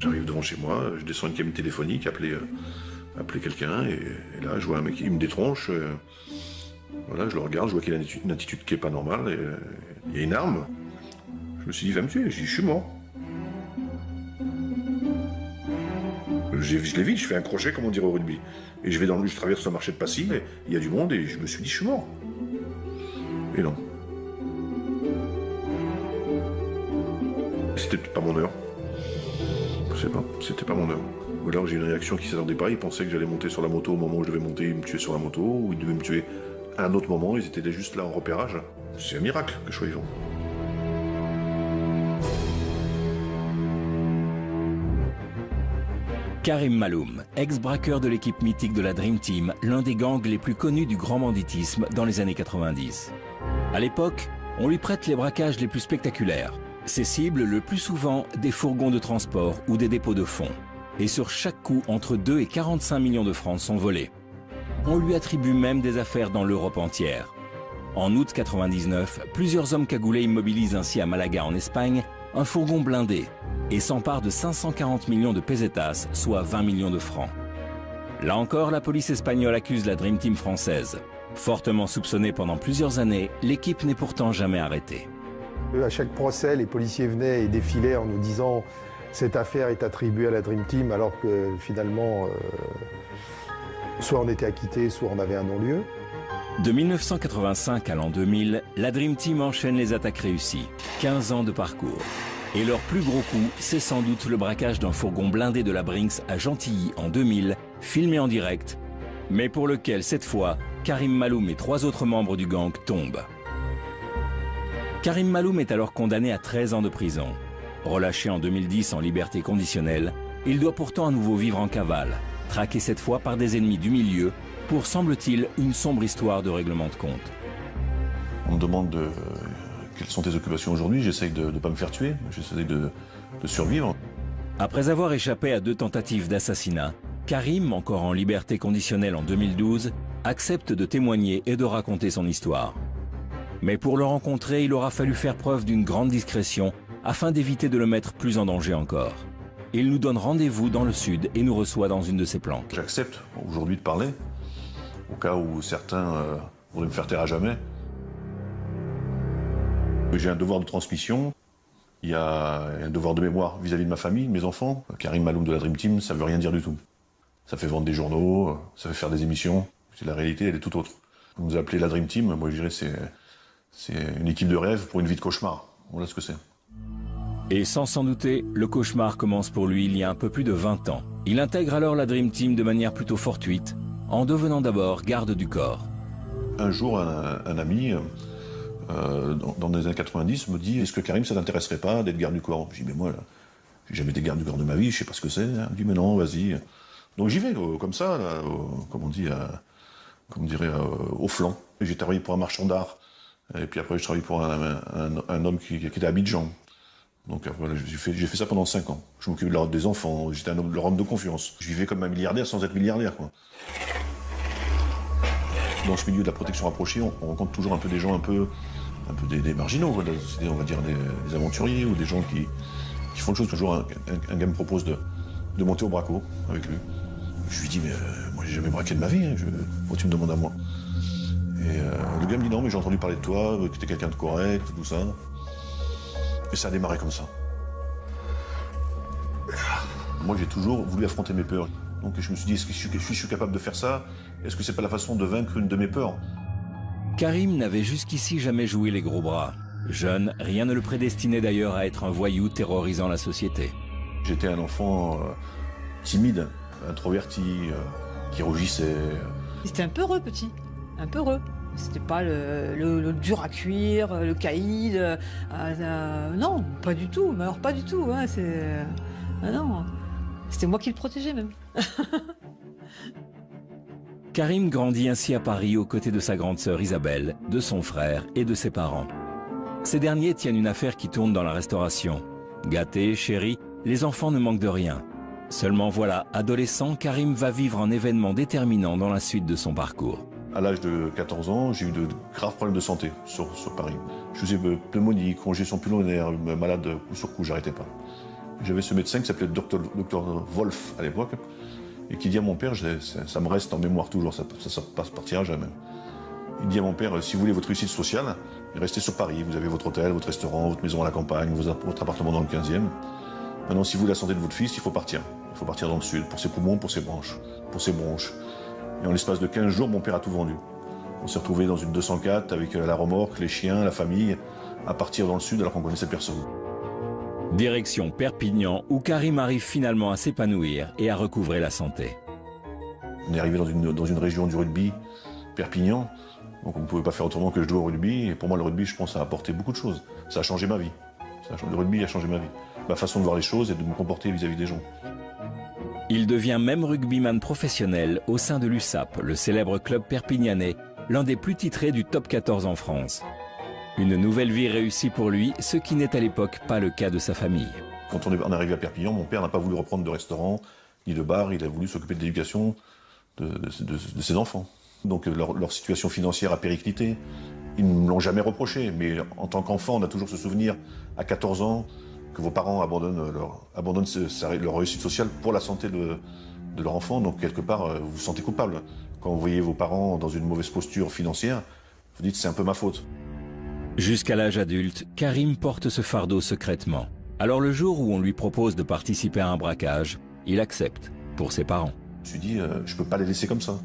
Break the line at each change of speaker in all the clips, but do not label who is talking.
J'arrive devant chez moi, je descends une cabine téléphonique, appeler quelqu'un, et là, je vois un mec qui me détronche. Voilà, je le regarde, je vois qu'il a une attitude qui est pas normale, et il y a une arme. Je me suis dit, il va me tuer. Je dis, je suis mort. Je l'ai vite, je fais un crochet, comme on dirait au rugby. Et je traverse le marché de Passy, et il y a du monde, et je me suis dit, je suis mort. Et non. C'était pas mon heure. Je sais pas, c'était pas mon heure. Ou alors j'ai une réaction qui ne s'attendait pas, ils pensaient que j'allais monter sur la moto au moment où je devais monter, ils me tuaient sur la moto, ou ils devaient me tuer à un autre moment, ils étaient juste là en repérage. C'est un miracle que je sois vivant.
Karim Maloum, ex-braqueur de l'équipe mythique de la Dream Team, l'un des gangs les plus connus du grand banditisme dans les années 90. À l'époque, on lui prête les braquages les plus spectaculaires. Ses cibles, le plus souvent, des fourgons de transport ou des dépôts de fonds. Et sur chaque coup, entre 2 et 45 millions de francs sont volés. On lui attribue même des affaires dans l'Europe entière. En août 99, plusieurs hommes cagoulés immobilisent ainsi à Malaga en Espagne un fourgon blindé et s'emparent de 540 millions de pesetas, soit 20 millions de francs. Là encore, la police espagnole accuse la Dream Team française. Fortement soupçonnée pendant plusieurs années, l'équipe n'est pourtant jamais arrêtée.
À chaque procès, les policiers venaient et défilaient en nous disant « cette affaire est attribuée à la Dream Team » alors que finalement, soit on était acquitté, soit on avait un non-lieu.
De 1985 à l'an 2000, la Dream Team enchaîne les attaques réussies. 15 ans de parcours. Et leur plus gros coup, c'est sans doute le braquage d'un fourgon blindé de la Brinks à Gentilly en 2000, filmé en direct, mais pour lequel, cette fois, Karim Maloum et 3 autres membres du gang tombent. Karim Maloum est alors condamné à 13 ans de prison. Relâché en 2010 en liberté conditionnelle, il doit pourtant à nouveau vivre en cavale, traqué cette fois par des ennemis du milieu, pour, semble-t-il, une sombre histoire de règlement de compte.
On me demande quelles sont tes occupations aujourd'hui, j'essaye de ne pas me faire tuer, j'essaye de survivre.
Après avoir échappé à 2 tentatives d'assassinat, Karim, encore en liberté conditionnelle en 2012, accepte de témoigner et de raconter son histoire. Mais pour le rencontrer, il aura fallu faire preuve d'une grande discrétion afin d'éviter de le mettre plus en danger encore. Il nous donne rendez-vous dans le sud et nous reçoit dans une de ses planques.
J'accepte aujourd'hui de parler, au cas où certains voudraient me faire taire à jamais. J'ai un devoir de transmission, il y a un devoir de mémoire vis-à-vis de ma famille, de mes enfants. Karim Maloum de la Dream Team, ça veut rien dire du tout. Ça fait vendre des journaux, ça fait faire des émissions. La réalité, elle est tout autre. Vous nous appelez la Dream Team, moi je dirais c'est une équipe de rêve pour une vie de cauchemar. Voilà ce que c'est.
Et sans s'en douter, le cauchemar commence pour lui il y a un peu plus de 20 ans. Il intègre alors la Dream Team de manière plutôt fortuite, en devenant d'abord garde du corps.
Un jour, un ami, dans les années 90, me dit « Est-ce que Karim, ça t'intéresserait pas d'être garde du corps ?» Je dis « Mais moi, j'ai jamais été garde du corps de ma vie, je sais pas ce que c'est. » Il me dit « Mais non, vas-y. » Donc j'y vais, comme ça, là, comme on dit, comme on dirait, au flanc. J'ai travaillé pour un marchand d'art, et puis après, je travaillé pour un homme qui était à Abidjan. Donc voilà, j'ai fait ça pendant 5 ans. Je m'occupais des enfants, j'étais leur homme de confiance. Je vivais comme un milliardaire sans être milliardaire, quoi. Dans ce milieu de la protection rapprochée, on rencontre toujours un peu des gens des marginaux, voilà. On va dire des aventuriers ou des gens qui font le chose. Toujours un gars me propose de monter au braco avec lui. Je lui dis, mais moi j'ai jamais braqué de ma vie, hein. Pourquoi tu me demandes à moi? Et le gars me dit, non, mais j'ai entendu parler de toi, que t'es quelqu'un de correct, tout ça. Et ça a démarré comme ça. Moi j'ai toujours voulu affronter mes peurs. Donc je me suis dit, est-ce que je suis capable de faire ça? Est-ce que c'est pas la façon de vaincre une de mes peurs?
Karim n'avait jusqu'ici jamais joué les gros bras. Jeune, rien ne le prédestinait d'ailleurs à être un voyou terrorisant la société.
J'étais un enfant timide, introverti, qui rougissait.
C'était un peureux petit, un peureux. C'était pas le dur à cuire, le caïd. Non, pas du tout. Mais alors pas du tout. Hein, non. C'était moi qui le protégeais même.
Karim grandit ainsi à Paris aux côtés de sa grande sœur Isabelle, de son frère et de ses parents. Ces derniers tiennent une affaire qui tourne dans la restauration. Gâtés, chéris, les enfants ne manquent de rien. Seulement voilà, adolescent, Karim va vivre un événement déterminant dans la suite de son parcours.
À l'âge de 14 ans, j'ai eu de graves problèmes de santé sur Paris. Je faisais pneumonie, congestion pulmonaire, malade coup sur coup, j'arrêtais pas. J'avais ce médecin qui s'appelait Dr Wolf à l'époque, et qui dit à mon père, ça me reste en mémoire toujours, ça partira jamais. Il dit à mon père, si vous voulez votre réussite sociale, restez sur Paris, vous avez votre hôtel, votre restaurant, votre maison à la campagne, votre appartement dans le 15e. Maintenant, si vous voulez la santé de votre fils, il faut partir. Il faut partir dans le sud, pour ses poumons, pour ses bronches. Et en l'espace de 15 jours, mon père a tout vendu. On s'est retrouvé dans une 204 avec la remorque, les chiens, la famille, à partir dans le sud alors qu'on connaissait personne.
Direction Perpignan, où Karim arrive finalement à s'épanouir et à recouvrer la santé.
On est arrivé dans une région du rugby, Perpignan, donc on ne pouvait pas faire autrement que je jouer au rugby. Et pour moi, le rugby, je pense, ça a apporté beaucoup de choses. Ça a changé ma vie. Le rugby a changé ma vie. Ma façon de voir les choses et de me comporter vis-à-vis des gens.
Il devient même rugbyman professionnel au sein de l'USAP, le célèbre club perpignanais, l'un des plus titrés du top 14 en France. Une nouvelle vie réussie pour lui, ce qui n'est à l'époque pas le cas de sa famille.
Quand on est arrivé à Perpignan, mon père n'a pas voulu reprendre de restaurant ni de bar, il a voulu s'occuper de l'éducation de ses enfants. Donc leur situation financière a périclité. Ils ne me l'ont jamais reproché, mais en tant qu'enfant, on a toujours ce souvenir, à 14 ans, que vos parents abandonnent leur réussite sociale pour la santé de leur enfant. Donc quelque part, vous vous sentez coupable. Quand vous voyez vos parents dans une mauvaise posture financière, vous dites c'est un peu ma faute.
Jusqu'à l'âge adulte, Karim porte ce fardeau secrètement. Alors le jour où on lui propose de participer à un braquage, il accepte, pour ses parents.
Je me suis dit, je ne peux pas les laisser comme ça.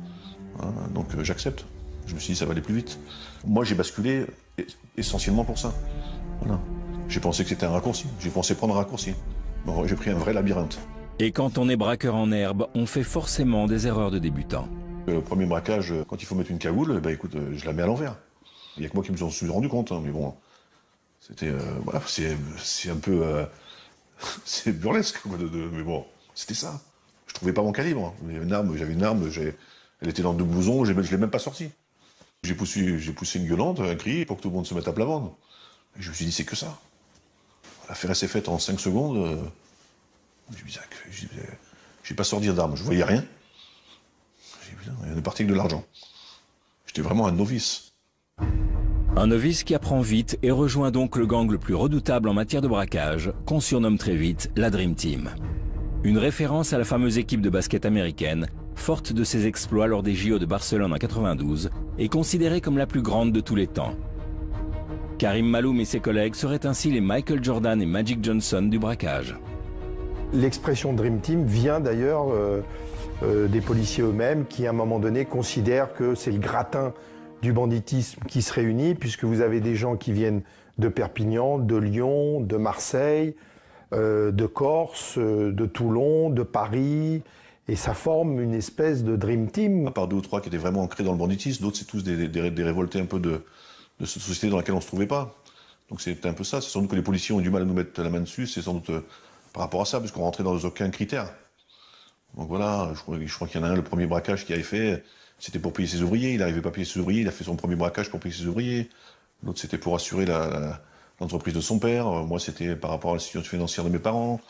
Hein, donc j'accepte. Je me suis dit, ça va aller plus vite. Moi, j'ai basculé essentiellement pour ça. Voilà. J'ai pensé que c'était un raccourci. J'ai pensé prendre un raccourci. Bon, j'ai pris un vrai labyrinthe.
Et quand on est braqueur en herbe, on fait forcément des erreurs de débutant.
Le premier braquage, quand il faut mettre une cagoule, écoute, je la mets à l'envers. Il n'y a que moi qui me suis rendu compte, hein, mais bon, c'était, voilà, c'est un peu, c'est burlesque, mais bon, c'était ça. Je trouvais pas mon calibre. J'avais une arme, elle était dans deux blousons, je l'ai même pas sortie. J'ai poussé une gueulante, un cri, pour que tout le monde se mette à plat ventre. Et je me suis dit, c'est que ça. L'affaire s'est faite en 5 secondes. J'ai pas sorti d'arme, je voyais rien. J'ai dit, putain, on est parti avec de l'argent. J'étais vraiment un novice.
Un novice qui apprend vite et rejoint donc le gang le plus redoutable en matière de braquage, qu'on surnomme très vite la Dream Team. Une référence à la fameuse équipe de basket américaine, forte de ses exploits lors des JO de Barcelone en 92, et considérée comme la plus grande de tous les temps. Karim Maloum et ses collègues seraient ainsi les Michael Jordan et Magic Johnson du braquage.
L'expression Dream Team vient d'ailleurs des policiers eux-mêmes qui, à un moment donné, considèrent que c'est le gratin du banditisme qui se réunit, puisque vous avez des gens qui viennent de Perpignan, de Lyon, de Marseille, de Corse, de Toulon, de Paris, et ça forme une espèce de Dream Team.
À part 2 ou 3 qui étaient vraiment ancrés dans le banditisme, d'autres c'est tous des révoltés un peu de cette société dans laquelle on ne se trouvait pas. Donc c'est un peu ça, c'est sans doute que les policiers ont du mal à nous mettre la main dessus, c'est sans doute par rapport à ça, parce qu'on rentrait dans aucun critère. Donc voilà, je crois qu'il y en a un, le premier braquage qu'il avait fait, c'était pour payer ses ouvriers, il n'arrivait pas à payer ses ouvriers, il a fait son premier braquage pour payer ses ouvriers. L'autre c'était pour assurer l'entreprise de son père, moi c'était par rapport à la situation financière de mes parents.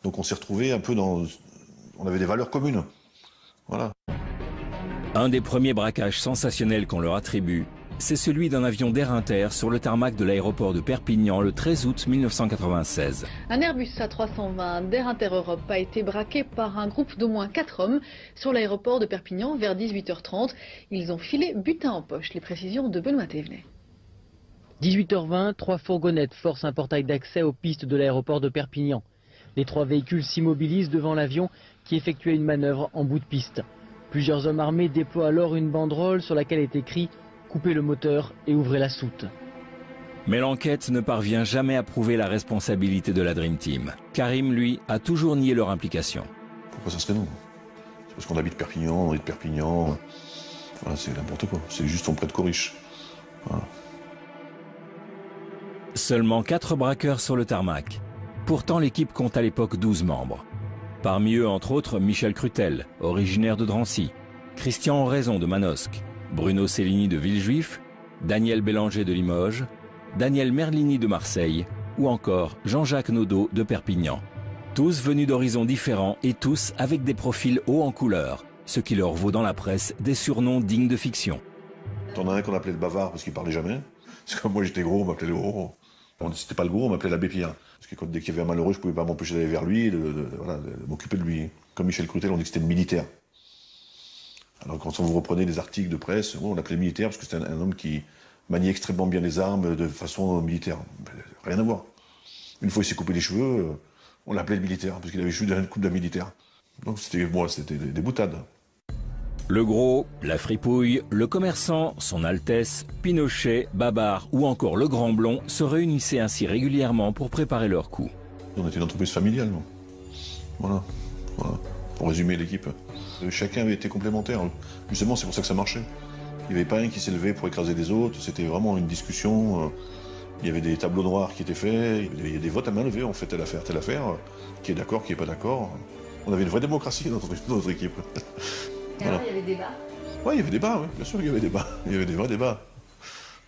Donc on s'est retrouvés un peu dans... On avait des valeurs communes. Voilà.
Un des premiers braquages sensationnels qu'on leur attribue, c'est celui d'un avion d'Air Inter sur le tarmac de l'aéroport de Perpignan le 13 août 1996.
Un Airbus A320 d'Air Inter Europe a été braqué par un groupe d'au moins 4 hommes sur l'aéroport de Perpignan vers 18h30. Ils ont filé butin en poche. Les précisions de Benoît Thévenet.
18h20, 3 fourgonnettes forcent un portail d'accès aux pistes de l'aéroport de Perpignan. Les 3 véhicules s'immobilisent devant l'avion qui effectuait une manœuvre en bout de piste. Plusieurs hommes armés déploient alors une banderole sur laquelle est écrit « Coupez le moteur et ouvrez la soute ».
Mais l'enquête ne parvient jamais à prouver la responsabilité de la Dream Team. Karim, lui, a toujours nié leur implication.
Pourquoi ça serait nous? C'est parce qu'on habite Perpignan, on est de Perpignan. Voilà, c'est n'importe quoi, c'est juste on prête Coriche. Voilà.
Seulement 4 braqueurs sur le tarmac. Pourtant, l'équipe compte à l'époque 12 membres. Parmi eux, entre autres, Michel Crutel, originaire de Drancy, Christian Oraison de Manosque, Bruno Cellini de Villejuif, Daniel Bélanger de Limoges, Daniel Merlini de Marseille ou encore Jean-Jacques Naudot de Perpignan. Tous venus d'horizons différents et tous avec des profils hauts en couleur, ce qui leur vaut dans la presse des surnoms dignes de fiction.
T'en as un qu'on appelait le bavard parce qu'il parlait jamais. C'est comme moi j'étais gros, on m'appelait le gros. C'était pas le gros, on m'appelait l'abbé Pierre. Parce que dès qu'il y avait un malheureux, je ne pouvais pas m'empêcher d'aller vers lui, de m'occuper de lui. Comme Michel Croutel, on dit que c'était le militaire. Alors quand on vous reprenait des articles de presse, on l'appelait militaire parce que c'était un homme qui maniait extrêmement bien les armes de façon militaire. Rien à voir. Une fois il s'est coupé les cheveux, on l'appelait le militaire parce qu'il avait juste une coupe d'un militaire. Donc c'était des boutades.
Le gros, la fripouille, le commerçant, son Altesse, Pinochet, Babar ou encore le Grand Blond se réunissaient ainsi régulièrement pour préparer leur coup.
On était une entreprise familiale. Voilà. Pour résumer l'équipe. Chacun avait été complémentaire. Justement, c'est pour ça que ça marchait. Il n'y avait pas un qui s'est levé pour écraser les autres. C'était vraiment une discussion. Il y avait des tableaux noirs qui étaient faits. Il y a des votes à main levée. On fait telle affaire. Qui est d'accord, qui n'est pas d'accord. On avait une vraie démocratie dans notre équipe.
Et alors, il y avait débat?
Oui, il y avait débat, oui. Bien sûr qu'il y avait débat. Il y avait des vrais débats.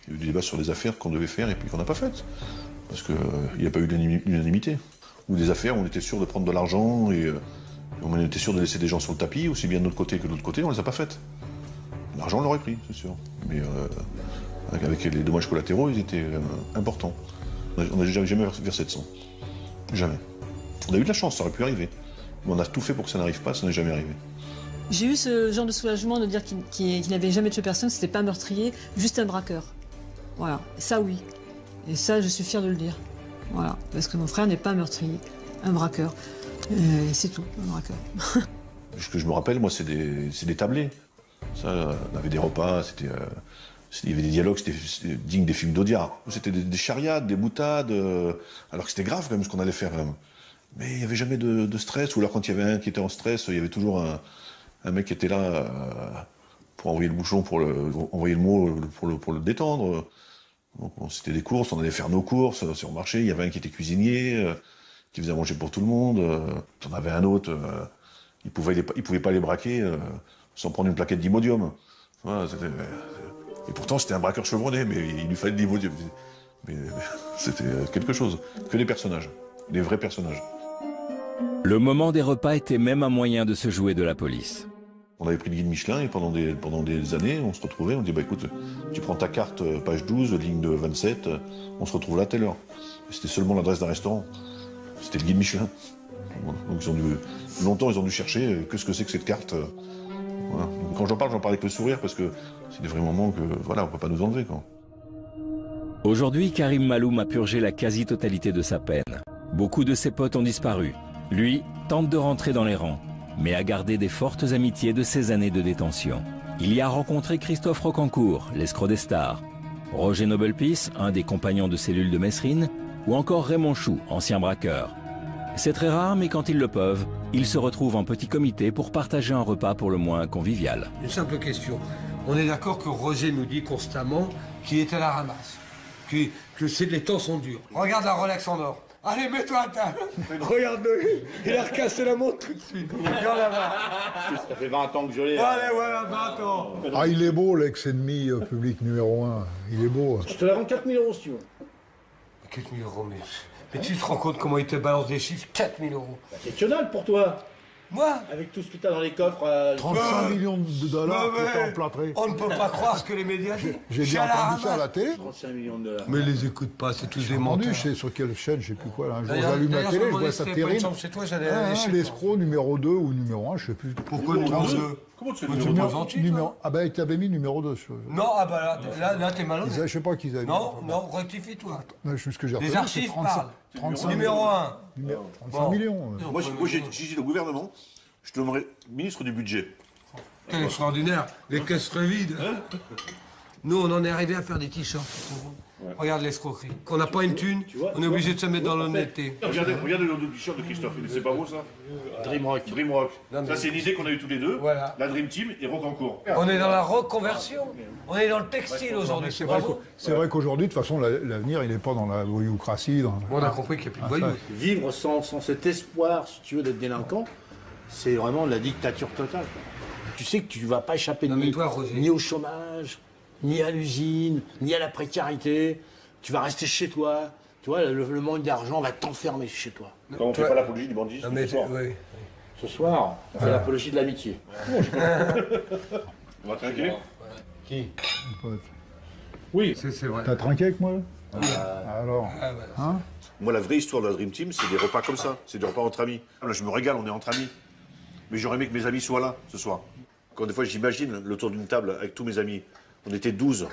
Il y a eu des débats sur des affaires qu'on devait faire et puis qu'on n'a pas faites. Parce qu'il n'y a pas eu d'unanimité. Ou des affaires où on était sûr de prendre de l'argent et on était sûr de laisser des gens sur le tapis, aussi bien de notre côté que de l'autre côté, on ne les a pas faites. L'argent, on l'aurait pris, c'est sûr. Mais avec les dommages collatéraux, ils étaient importants. On n'a jamais versé de sang. Jamais. On a eu de la chance, ça aurait pu arriver. Mais on a tout fait pour que ça n'arrive pas, ça n'est jamais arrivé.
J'ai eu ce genre de soulagement de dire qu'il n'avait jamais tué personne, que c'était pas un meurtrier, juste un braqueur. Voilà, ça oui. Et ça, je suis fière de le dire. Voilà, parce que mon frère n'est pas un meurtrier, un braqueur. Et c'est tout, un braqueur.
Ce que je me rappelle, moi, c'est des tablés. Ça, on avait des repas, il y avait des dialogues, c'était digne des films d'Audiard. C'était des charriades, des boutades, alors que c'était grave quand même ce qu'on allait faire. Mais il n'y avait jamais de stress, ou alors quand il y avait un qui était en stress, il y avait toujours un mec qui était là pour envoyer le bouchon, envoyer le mot pour le détendre. C'était des courses, on allait faire nos courses sur le marché, il y avait un qui était cuisinier, qui faisait à manger pour tout le monde. On avait un autre, il pouvait pas les braquer sans prendre une plaquette d'Imodium. Voilà, et pourtant c'était un braqueur chevronné, mais il lui fallait de l'Imodium. Mais c'était quelque chose. Que des personnages, des vrais personnages.
Le moment des repas était même un moyen de se jouer de la police.
On avait pris le guide Michelin et pendant des années, on se retrouvait, on dit bah écoute, tu prends ta carte page 12, ligne de 27, on se retrouve là à telle heure. C'était seulement l'adresse d'un restaurant. C'était le guide Michelin. Voilà. Donc longtemps ils ont dû chercher qu'est-ce que c'est que cette carte. Voilà. Donc, quand j'en parle avec le sourire parce que c'est des vrais moments que voilà, on peut pas nous enlever quoi.
Aujourd'hui, Karim Maloum a purgé la quasi-totalité de sa peine. Beaucoup de ses potes ont disparu. Lui tente de rentrer dans les rangs, mais a gardé des fortes amitiés de ses années de détention. Il y a rencontré Christophe Rocancourt, l'escroc des stars, Roger Nobelpis, un des compagnons de cellule de Messrine, ou encore Raymond Chou, ancien braqueur. C'est très rare, mais quand ils le peuvent, ils se retrouvent en petit comité pour partager un repas pour le moins convivial.
Une simple question. On est d'accord que Roger nous dit constamment qu'il est à la ramasse, que les temps sont durs. Regarde la Rolex en or. Allez, mets-toi à table. Regarde-le, il a recassé la montre tout de suite. Regarde là-bas.
Ça fait 20 ans que je l'ai.
Allez, voilà, 20 ans.
Ah, il est beau, l'ex-ennemi public numéro 1. Il est beau.
Je te la rends 4 000 € si tu veux.
4 000 €, mais tu te rends compte comment il te balance des chiffres? 4 000 €.
Bah, c'est exceptionnel pour toi.
Moi?
Avec tout ce que tu as dans les coffres.
35 millions de dollars qui étaient emplâtrés.
On ne peut pas croire ce que les médias disent.
J'ai bien entendu ça à la télé.
35 millions de dollars.
Mais les écoute pas, c'est tous des
J'ai
menteurs.
entendu, je sais sur quelle chaîne, je sais plus quoi. Là. Un jour, j'allume la télé, je vois ça terrible.
Chez toi, j'allais aller chez toi.
L'escroc numéro 2 ou numéro 1, je sais plus.
Pourquoi numéro 2?
Comment tu sais
C'est pas gentil, toi.
Ah ben, tu avais mis numéro 2.
Non, ah bah là t'es malhonnête.
Je sais pas qu'ils avaient mis.
Non, rectifie-toi.
Ce que j'ai
Les
retenu,
archives
c'est
parlent.
35
Numéro 1.
35 millions.
Moi j'ai dit le gouvernement, je te nommerai ministre du budget.
Quel extraordinaire. Les caisses seraient vides. Nous, on en est arrivé à faire des t-shirts. Ouais. Regarde l'escroquerie. Qu'on n'a pas une thune, on est obligé de se mettre dans l'honnêteté.
Regardez le t-shirt de Christophe, c'est pas beau ça?
Dreamrock.
Ça c'est l'idée qu'on a eue tous les deux,
voilà.
La Dream Team et Rocancourt.
On est dans la reconversion, on est dans le textile aujourd'hui, c'est pas beau.
C'est vrai qu'aujourd'hui, de toute façon, l'avenir, il n'est pas dans la voyoucratie.
On a compris qu'il n'y a plus de voyous.
Vivre sans cet espoir, si tu veux, d'être délinquant, c'est vraiment la dictature totale. Tu sais que tu ne vas pas échapper ni au chômage, ni à l'usine, ni à la précarité. Tu vas rester chez toi. Tu vois, le manque d'argent va t'enfermer chez toi.
Quand on ne fait pas l'apologie du bandisme,
ce soir, on fait l'apologie de l'amitié.
On va trinquer.
Qui?
Pote.
Oui.
C'est vrai.
T'as trinqué avec moi? Alors, hein?
Moi, la vraie histoire de la Dream Team, c'est des repas comme ça. C'est des repas entre amis. Là, je me régale, on est entre amis. Mais j'aurais aimé que mes amis soient là, ce soir. Quand des fois, j'imagine le tour d'une table avec tous mes amis. On était 12.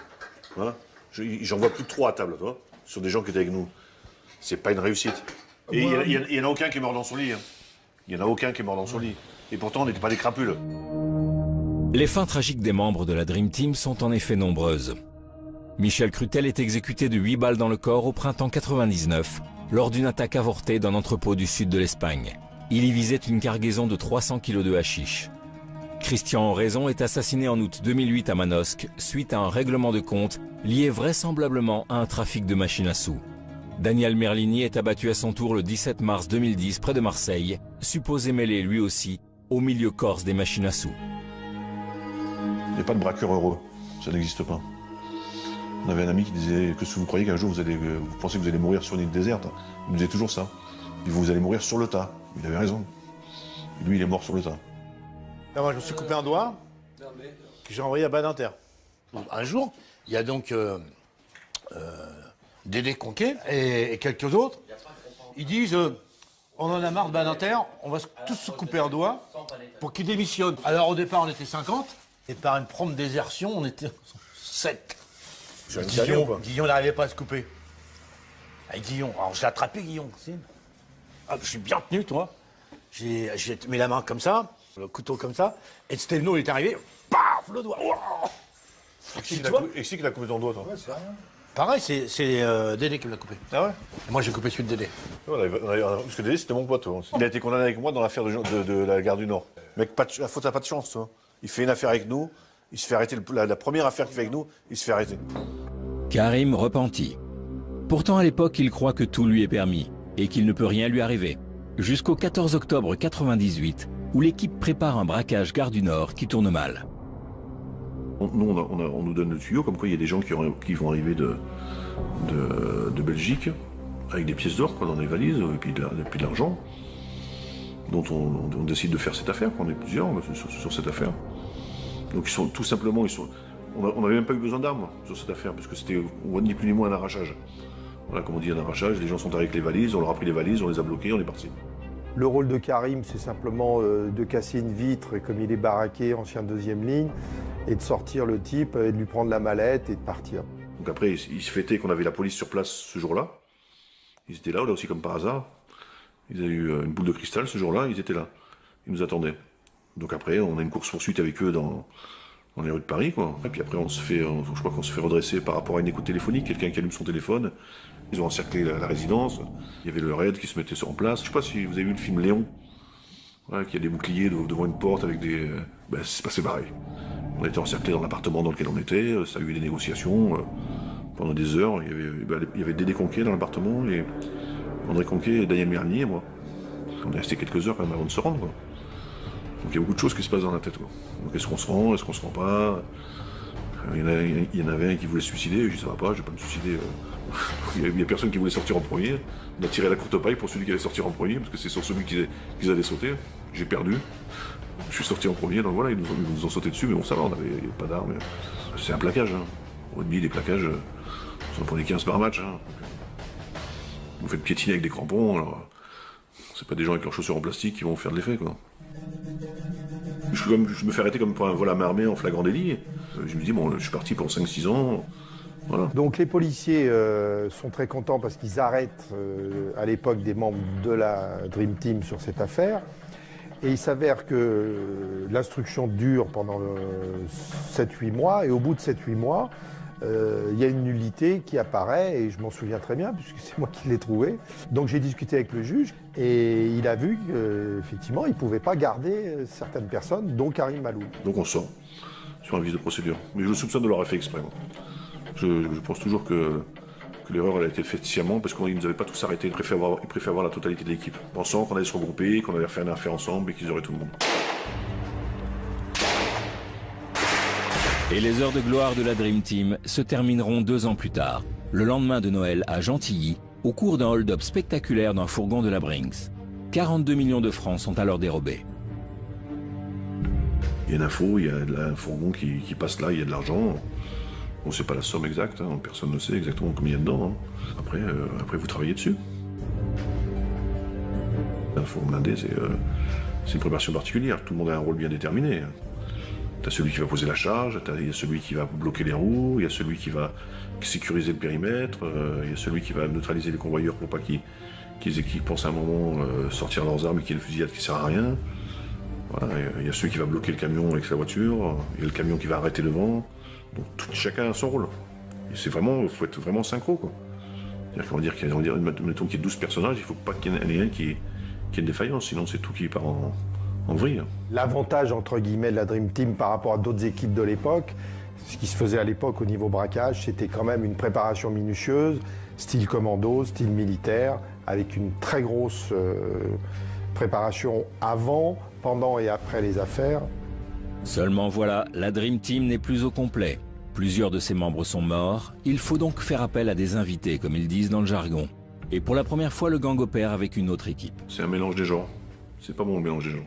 Hein? J'en vois plus de 3 à table, toi. Ce sont des gens qui étaient avec nous. C'est pas une réussite. Et il y en a aucun qui est mort dans son lit. Hein. Il y en a aucun qui est mort dans son lit. Et pourtant, on n'était pas des crapules.
Les fins tragiques des membres de la Dream Team sont en effet nombreuses. Michel Crutel est exécuté de 8 balles dans le corps au printemps 99, lors d'une attaque avortée d'un entrepôt du sud de l'Espagne. Il y visait une cargaison de 300 kg de hashish. Christian Oraison est assassiné en août 2008 à Manosque, suite à un règlement de compte lié vraisemblablement à un trafic de machines à sous. Daniel Merlini est abattu à son tour le 17 mars 2010 près de Marseille, supposé mêlé lui aussi au milieu corse des machines à sous.
Il n'y a pas de braqueur heureux, ça n'existe pas. On avait un ami qui disait que si vous croyez qu'un jour vous pensez que vous allez mourir sur une île déserte, il nous disait toujours ça. Il dit, vous allez mourir sur le tas. Il avait raison. Et lui, il est mort sur le tas.
Non, moi, je me suis coupé un doigt que j'ai envoyé à Badinter. Un jour, il y a donc Dédé Conquet et quelques autres. Ils disent on en a marre de Badinter, on va tous se couper un doigt pour qu'il démissionne. Alors au départ, on était 50, et par une prompte désertion, on était 7. Guillon n'arrivait pas à se couper. Et Guillon, alors j'ai attrapé Guillon. Ah, je suis bien tenu, toi. J'ai mis la main comme ça, le couteau comme ça, et Stelno est arrivé, paf, le doigt. Oh,
et c'est qui l'a coupé ton doigt, toi?
Pareil, c'est Dédé qui me l'a coupé.
Ah ouais?
Et moi, j'ai coupé celui de Dédé.
Parce que Dédé, c'était mon pote. Il a été condamné avec moi dans l'affaire de la gare du Nord. Mec, la faute, t'as pas de chance, toi. Il fait une affaire avec nous, il se fait arrêter. La première affaire qu'il fait avec nous, il se fait arrêter.
Karim repenti. Pourtant, à l'époque, il croit que tout lui est permis et qu'il ne peut rien lui arriver. Jusqu'au 14 octobre 98, où l'équipe prépare un braquage gare du Nord qui tourne mal.
On nous donne le tuyau, comme quoi il y a des gens qui vont arriver de Belgique, avec des pièces d'or dans les valises, et puis de l'argent, dont on décide de faire cette affaire, on est plusieurs sur cette affaire. Donc tout simplement, on n'avait même pas eu besoin d'armes sur cette affaire, parce que c'était ni plus ni moins un arrachage. Voilà, comme on dit, un arrachage, les gens sont arrivés avec les valises, on leur a pris les valises, on les a bloquées, on est parti.
Le rôle de Karim, c'est simplement de casser une vitre, comme il est baraqué, ancien deuxième ligne, et de sortir le type, et de lui prendre la mallette et de partir.
Donc après, il se fêtait qu'on avait la police sur place ce jour-là. Ils étaient là aussi comme par hasard. Ils avaient eu une boule de cristal ce jour-là, ils étaient là. Ils nous attendaient. Donc après, on a une course-poursuite avec eux dans les rues de Paris, quoi. Et puis après, je crois qu'on se fait redresser par rapport à une écoute téléphonique, quelqu'un qui allume son téléphone. Ils ont encerclé la résidence. Il y avait le raid qui se mettait en place. Je sais pas si vous avez vu le film Léon, qui a des boucliers devant une porte avec des... c'est passé pareil. On a été encerclés dans l'appartement dans lequel on était. Ça a eu des négociations pendant des heures. Il y avait Dédé Conquet dans l'appartement, et André Conquet, Daniel Merlini et moi. On est resté quelques heures quand même avant de se rendre, quoi. Donc il y a beaucoup de choses qui se passent dans la tête, quoi. Donc est-ce qu'on se rend, est-ce qu'on se rend pas? Il y en avait un qui voulait se suicider, je dis ça va pas, je vais pas me suicider. Il y a personne qui voulait sortir en premier. On a tiré la courte paille pour celui qui allait sortir en premier, parce que c'est sur celui qu'ils allaient sauter. J'ai perdu. Je suis sorti en premier, donc voilà, ils nous ont sauté dessus, mais bon, ça va, on avait pas d'armes. C'est un plaquage, hein. Au rugby, les plaquages, vous en prenez 15 par match, hein. Vous faites piétiner avec des crampons, alors c'est pas des gens avec leurs chaussures en plastique qui vont faire de l'effet, quoi. Je me fais arrêter comme pour un vol à main armée en flagrant délit. Je me dis, bon, je suis parti pour 5-6 ans. Voilà.
Donc les policiers sont très contents parce qu'ils arrêtent à l'époque des membres de la Dream Team sur cette affaire. Et il s'avère que l'instruction dure pendant 7-8 mois. Et au bout de 7-8 mois, il y a une nullité qui apparaît. Et je m'en souviens très bien puisque c'est moi qui l'ai trouvé. Donc j'ai discuté avec le juge et il a vu qu'effectivement, il ne pouvait pas garder certaines personnes, dont Karim Maloum.
Donc on sort sur un vice de procédure. Mais je le soupçonne de l'avoir fait exprès. Je pense toujours que l'erreur elle a été faite sciemment parce qu'ils ne nous avaient pas tous arrêtés. Ils préféraient avoir la totalité de l'équipe, pensant qu'on allait se regrouper, qu'on allait faire une affaire ensemble et qu'ils auraient tout le monde.
Et les heures de gloire de la Dream Team se termineront 2 ans plus tard, le lendemain de Noël à Gentilly, au cours d'un hold-up spectaculaire d'un fourgon de la Brinks. 42 millions de francs sont alors dérobés.
Il y a une info, il y a un fourgon qui passe là, il y a de l'argent. On ne sait pas la somme exacte, hein, personne ne sait exactement combien il y a dedans. Hein. Après, vous travaillez dessus. Un fourgon blindé, c'est une préparation particulière. Tout le monde a un rôle bien déterminé. Tu as celui qui va poser la charge, il y a celui qui va bloquer les roues, il y a celui qui va sécuriser le périmètre, il y a celui qui va neutraliser les convoyeurs pour pas qu'ils pensent à un moment sortir leurs armes et qu'il y ait une fusillade qui sert à rien. Voilà, il y a celui qui va bloquer le camion avec sa voiture, il y a le camion qui va arrêter devant. Donc chacun a son rôle. Et c'est vraiment, il faut être vraiment synchro, quoi. C'est-à-dire qu'on va dire mettons qu'il y ait 12 personnages, il ne faut pas qu'il y en ait un qui ait une défaillance, sinon c'est tout qui part en vrille.
L'avantage, entre guillemets, de la Dream Team par rapport à d'autres équipes de l'époque, ce qui se faisait à l'époque au niveau braquage, c'était quand même une préparation minutieuse, style commando, style militaire, avec une très grosse préparation avant, pendant et après les affaires.
Seulement voilà, la Dream Team n'est plus au complet. Plusieurs de ses membres sont morts, il faut donc faire appel à des invités, comme ils disent dans le jargon. Et pour la première fois, le gang opère avec une autre équipe.
C'est un mélange des genres. C'est pas bon le mélange des genres.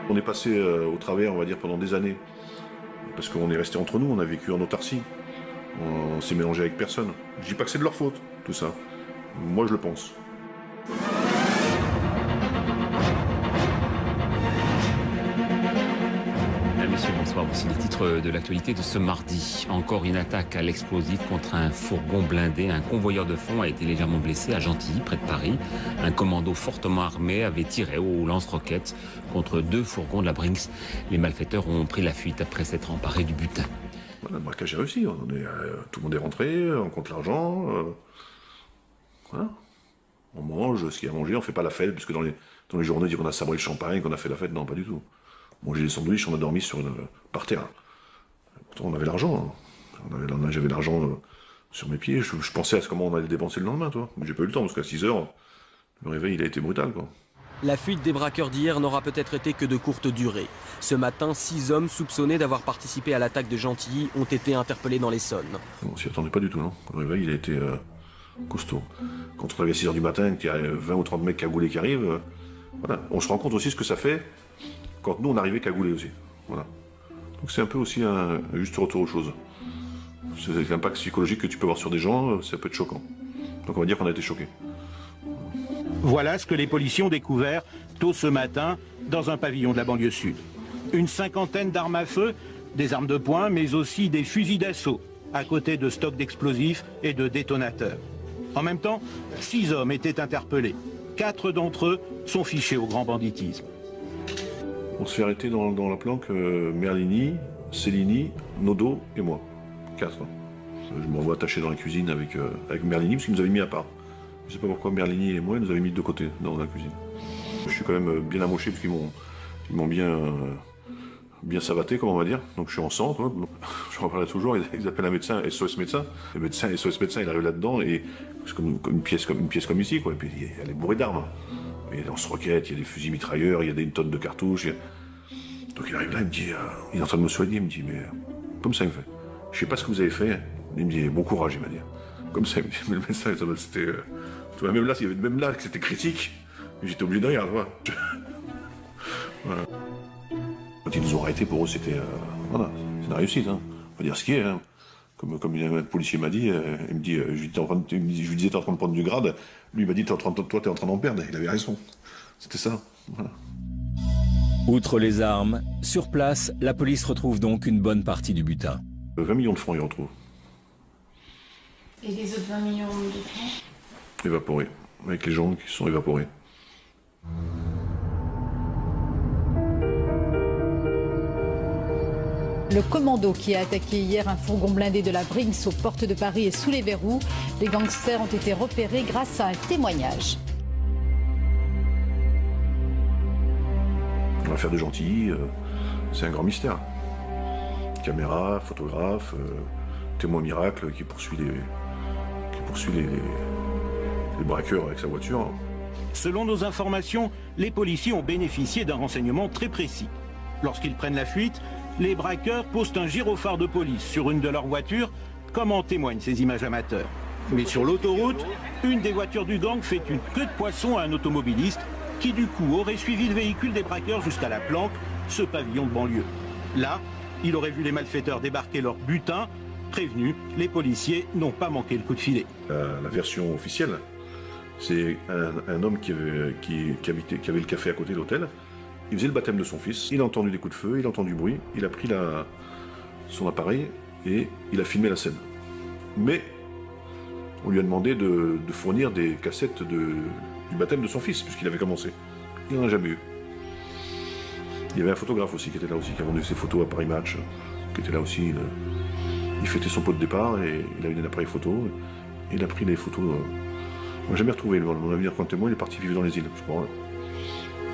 On est passé au travers, on va dire, pendant des années. Parce qu'on est resté entre nous, on a vécu en autarcie. On s'est mélangé avec personne. Je dis pas que c'est de leur faute, tout ça. Moi, je le pense.
Messieurs, bonsoir. Voici les titres de l'actualité de ce mardi. Encore une attaque à l'explosif contre un fourgon blindé. Un convoyeur de fond a été légèrement blessé à Gentilly, près de Paris. Un commando fortement armé avait tiré au lance-roquettes contre 2 fourgons de la Brinks. Les malfaiteurs ont pris la fuite après s'être emparés du butin.
Voilà, le braquage est réussi. Tout le monde est rentré, on compte l'argent. Voilà. On mange ce qu'il y a à manger, on fait pas la fête, parce que dans les journaux, on dit qu'on a sabré le champagne, qu'on a fait la fête. Non, pas du tout. Manger des sandwichs, on a dormi par terre. Pourtant, on avait l'argent. Hein. J'avais l'argent sur mes pieds. Je pensais à comment on allait dépenser le lendemain, toi. Mais j'ai pas eu le temps, parce qu'à 6 h, le réveil, il a été brutal, quoi.
La fuite des braqueurs d'hier n'aura peut-être été que de courte durée. Ce matin, 6 hommes soupçonnés d'avoir participé à l'attaque de Gentilly ont été interpellés dans l'Essonne.
On s'y attendait pas du tout, non. Le réveil, il a été costaud. Quand on arrive à 6 h du matin, qu'il y a 20 ou 30 mecs cagoulés qui arrivent, voilà. On se rend compte aussi ce que ça fait quand nous, on arrivait cagoulés aussi. Voilà. Donc c'est un peu aussi un juste retour aux choses. C'est l'impact psychologique que tu peux avoir sur des gens, ça peut être choquant. Donc on va dire qu'on a été choqués.
Voilà ce que les policiers ont découvert tôt ce matin dans un pavillon de la banlieue sud. Une cinquantaine d'armes à feu, des armes de poing, mais aussi des fusils d'assaut, à côté de stocks d'explosifs et de détonateurs. En même temps, 6 hommes étaient interpellés. 4 d'entre eux sont fichés au grand banditisme.
On se fait arrêter dans la planque Merlini, Cellini, Nodo et moi. 4. Je me revois attaché dans la cuisine avec Merlini, parce qu'ils nous avaient mis à part. Je sais pas pourquoi Merlini et moi, ils nous avaient mis de côté dans la cuisine. Je suis quand même bien amoché, parce qu'ils m'ont bien savaté, comme on va dire. Donc je suis en sang, toi. Je m'en parlais toujours, ils appellent un médecin, SOS médecin. Le médecin, SOS médecin, il arrive là-dedans, et c'est comme une pièce comme ici, quoi. Et puis elle est bourrée d'armes. Il y a des lance-roquettes, il y a des fusils mitrailleurs, il y a une tonne de cartouches. Donc il arrive là, il me dit, il est en train de me soigner, il me dit, mais comme ça, il me fait, je sais pas ce que vous avez fait. Il me dit, bon courage, il m'a dit. Comme ça, il me dit, mais le médecin, c'était, tu vois, même là, il y avait même là que c'était critique, j'étais obligé de rire, tu vois. Voilà. Quand ils nous ont arrêtés, pour eux, c'était, voilà, c'est une réussite, hein. On va dire ce qui est, hein. Comme un policier m'a dit, il me dit, je lui disais, t'es en train de prendre du grade. Lui, il m'a dit, toi, t'es en train d'en perdre. Il avait raison. C'était ça. Voilà.
Outre les armes, sur place, la police retrouve donc une bonne partie du butin.
20 millions de francs, il retrouve.
Et les autres 20 millions de francs?
Évaporés. Avec les gens qui sont évaporés.
Le commando qui a attaqué hier un fourgon blindé de la Brinks aux portes de Paris est sous les verrous. Les gangsters ont été repérés grâce à un témoignage.
L'affaire de Gentilly, c'est un grand mystère. Caméra, photographe, témoin miracle qui poursuit les braqueurs avec sa voiture.
Selon nos informations, les policiers ont bénéficié d'un renseignement très précis. Lorsqu'ils prennent la fuite, les braqueurs posent un gyrophare de police sur une de leurs voitures, comme en témoignent ces images amateurs. Mais sur l'autoroute, une des voitures du gang fait une queue de poisson à un automobiliste qui du coup aurait suivi le véhicule des braqueurs jusqu'à la planque, ce pavillon de banlieue. Là, Il aurait vu les malfaiteurs débarquer leur butin. Prévenus, les policiers n'ont pas manqué le coup de filet.
La version officielle, c'est un homme qui avait le café à côté de l'hôtel. Il faisait le baptême de son fils. Il a entendu des coups de feu, il a entendu du bruit. Il a pris son appareil et il a filmé la scène. Mais on lui a demandé de fournir des cassettes du baptême de son fils, puisqu'il avait commencé. Il n'en a jamais eu. Il y avait un photographe aussi qui était là aussi, qui a vendu ses photos à Paris Match, qui était là aussi. Il fêtait son pot de départ et il a eu un appareil photo. Et il a pris des photos. On n'a jamais retrouvé mon avenir quand témoin, il est parti vivre dans les îles, je crois.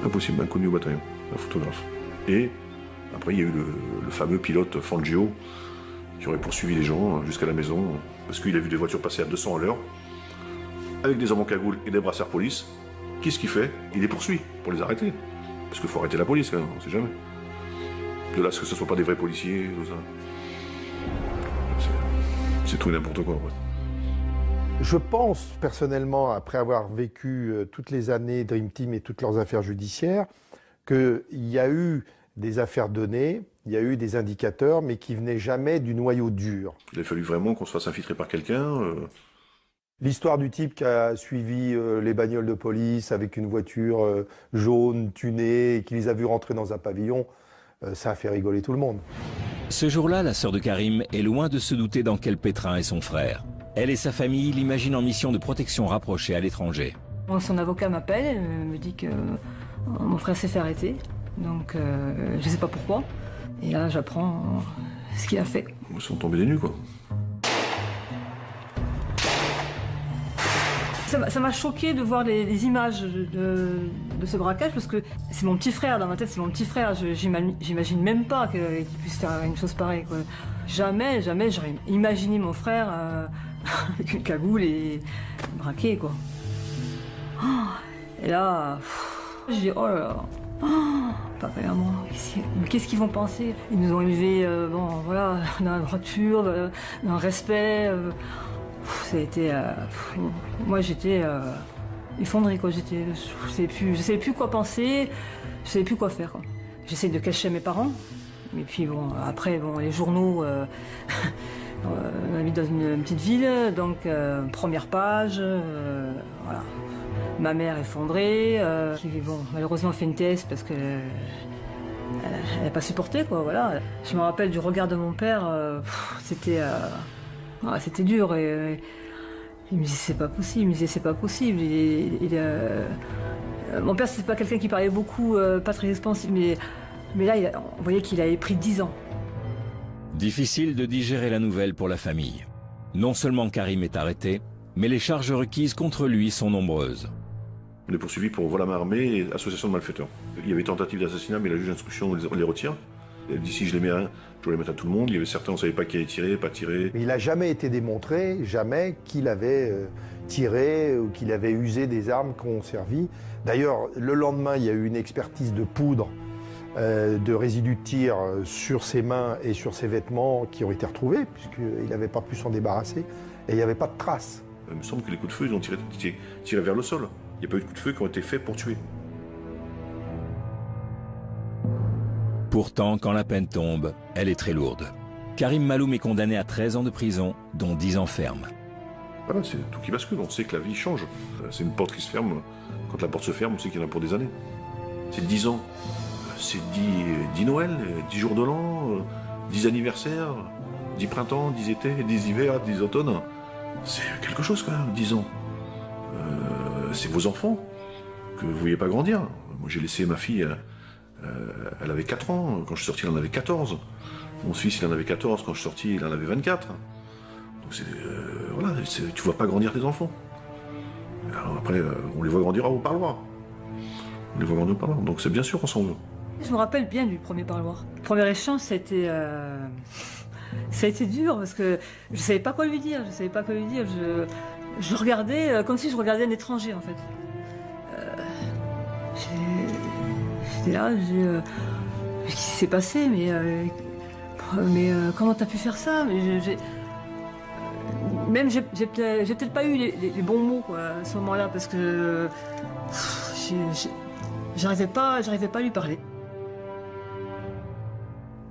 Impossible, inconnu au bataillon, un photographe. Et après, il y a eu le fameux pilote Fangio qui aurait poursuivi les gens jusqu'à la maison parce qu'il a vu des voitures passer à 200 à l'heure avec des hommes en cagoule et des brassards police. Qu'est-ce qu'il fait? Il les poursuit pour les arrêter. Parce qu'il faut arrêter la police quand même, on ne sait jamais. De là, ce que ce ne soit pas des vrais policiers, tout ça. C'est tout et n'importe quoi. Ouais.
Je pense personnellement, après avoir vécu toutes les années Dream Team et toutes leurs affaires judiciaires, qu'il y a eu des affaires données, il y a eu des indicateurs, mais qui venaient jamais du noyau dur.
Il a fallu vraiment qu'on se fasse infiltrer par quelqu'un.
L'histoire du type qui a suivi les bagnoles de police avec une voiture jaune, tunée, et qui les a vus rentrer dans un pavillon, ça a fait rigoler tout le monde.
Ce jour-là, la sœur de Karim est loin de se douter dans quel pétrin est son frère. Elle et sa famille l'imaginent en mission de protection rapprochée à l'étranger.
Son avocat m'appelle, elle me dit que mon frère s'est fait arrêter. Donc je ne sais pas pourquoi. Et là, j'apprends ce qu'il a fait.
Ils sont tombés des nues, quoi.
Ça m'a choqué de voir les images de ce braquage parce que c'est mon petit frère, dans ma tête c'est mon petit frère. J'imagine même pas qu'il puisse faire une chose pareille, quoi. Jamais j'aurais imaginé mon frère avec une cagoule et braqué, quoi. Et là, je dis oh là là, papa et maman, qu'est-ce qu'ils vont penser? Ils nous ont élevés, bon voilà, dans la droiture, dans le respect. Ça a été, moi j'étais effondrée, quoi. Je savais plus quoi penser, je savais plus quoi faire, quoi. J'essayais de cacher mes parents, et puis bon, après bon, les journaux, on habite dans une petite ville, donc première page, voilà. Ma mère effondrée, qui bon, malheureusement fait une thèse parce que elle n'a pas supporté, quoi, voilà. Je me rappelle du regard de mon père, c'était dur et il me disait c'est pas possible, mon père c'est pas quelqu'un qui parlait beaucoup, pas très expansif, mais là on voyait qu'il avait pris 10 ans.
Difficile de digérer la nouvelle pour la famille. Non seulement Karim est arrêté, mais les charges requises contre lui sont nombreuses.
On est poursuivi pour vol à main armée et association de malfaiteurs. Il y avait tentative d'assassinat, mais la juge d'instruction on les retire. D'ici je les mets un, je dois les mettre à tout le monde. Il y avait certains, on ne savait pas qui avait tiré, pas tiré.
Mais il n'a jamais été démontré, jamais, qu'il avait tiré ou qu'il avait usé des armes qui ont servi. D'ailleurs, le lendemain, il y a eu une expertise de poudre, de résidus de tir sur ses mains et sur ses vêtements qui ont été retrouvés, puisqu'il n'avait pas pu s'en débarrasser, et il n'y avait pas de traces.
Il me semble que les coups de feu, ils ont tiré vers le sol. Il n'y a pas eu de coups de feu qui ont été faits pour tuer.
Pourtant, quand la peine tombe, elle est très lourde. Karim Maloum est condamné à 13 ans de prison, dont 10 ans ferme.
Voilà, c'est tout qui bascule. On sait que la vie change. C'est une porte qui se ferme. Quand la porte se ferme, on sait qu'il y en a pour des années. C'est 10 ans. C'est 10 Noël, 10 jours de l'an, 10 anniversaires, 10 printemps, 10 étés, 10 hivers, 10 automnes. C'est quelque chose quand même, 10 ans. C'est vos enfants que vous ne voyez pas grandir. Moi j'ai laissé ma fille, elle avait 4 ans. Quand je suis sorti, elle en avait 14. Mon fils, il en avait 14. Quand je suis sorti, il en avait 24. Donc voilà, tu ne vois pas grandir tes enfants. Alors après, on les voit grandir au parloir. On les voit grandir au parloir. Donc c'est bien sûr qu'on s'en veut.
Je me rappelle bien du premier parloir. Le premier échange, ça a été dur parce que je ne savais pas quoi lui dire. Je regardais comme si je regardais un étranger, en fait. J'étais là, qu'est-ce qui s'est passé? Mais comment t'as pu faire ça? Même j'ai peut-être pas eu les bons mots, quoi, à ce moment-là, parce que j'arrivais pas à lui parler.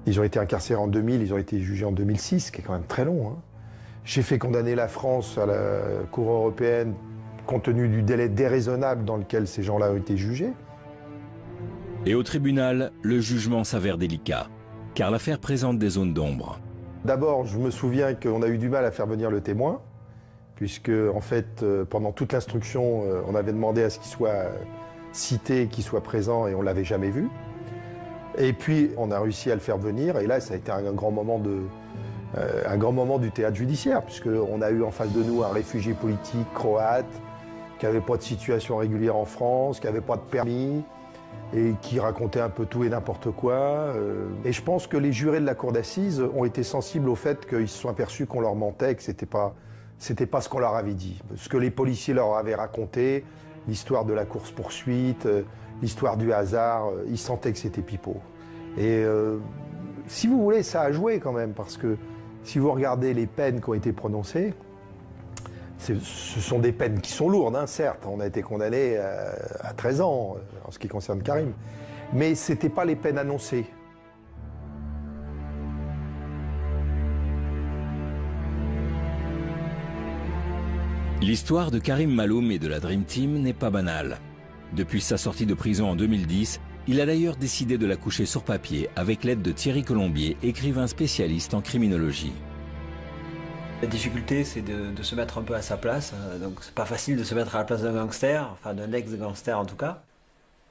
Ils ont été incarcérés en 2000, ils ont été jugés en 2006, ce qui est quand même très long. Hein. J'ai fait condamner la France à la Cour européenne compte tenu du délai déraisonnable dans lequel ces gens-là ont été jugés.
Et au tribunal, le jugement s'avère délicat, car l'affaire présente des zones d'ombre.
D'abord, je me souviens qu'on a eu du mal à faire venir le témoin, puisque en fait, pendant toute l'instruction, on avait demandé à ce qu'il soit cité, qu'il soit présent, et on ne l'avait jamais vu. Et puis, on a réussi à le faire venir, et là, ça a été un grand moment du théâtre judiciaire, puisqu'on a eu en face de nous un réfugié politique croate, qui n'avait pas de situation régulière en France, qui n'avait pas de permis, et qui racontait un peu tout et n'importe quoi. Et je pense que les jurés de la cour d'assises ont été sensibles au fait qu'ils se sont aperçus qu'on leur mentait, que c'était pas ce qu'on leur avait dit. Ce que les policiers leur avaient raconté, l'histoire de la course-poursuite, l'histoire du hasard, ils sentaient que c'était pipeau. Et si vous voulez, ça a joué quand même, parce que si vous regardez les peines qui ont été prononcées, ce sont des peines qui sont lourdes, hein, certes. On a été condamné à 13 ans en ce qui concerne Karim. Mais ce n'étaient pas les peines annoncées.
L'histoire de Karim Maloum et de la Dream Team n'est pas banale. Depuis sa sortie de prison en 2010, il a d'ailleurs décidé de la coucher sur papier avec l'aide de Thierry Colombier, écrivain spécialiste en criminologie.
La difficulté, c'est de se mettre un peu à sa place. Donc, c'est pas facile de se mettre à la place d'un gangster, enfin d'un ex-gangster en tout cas.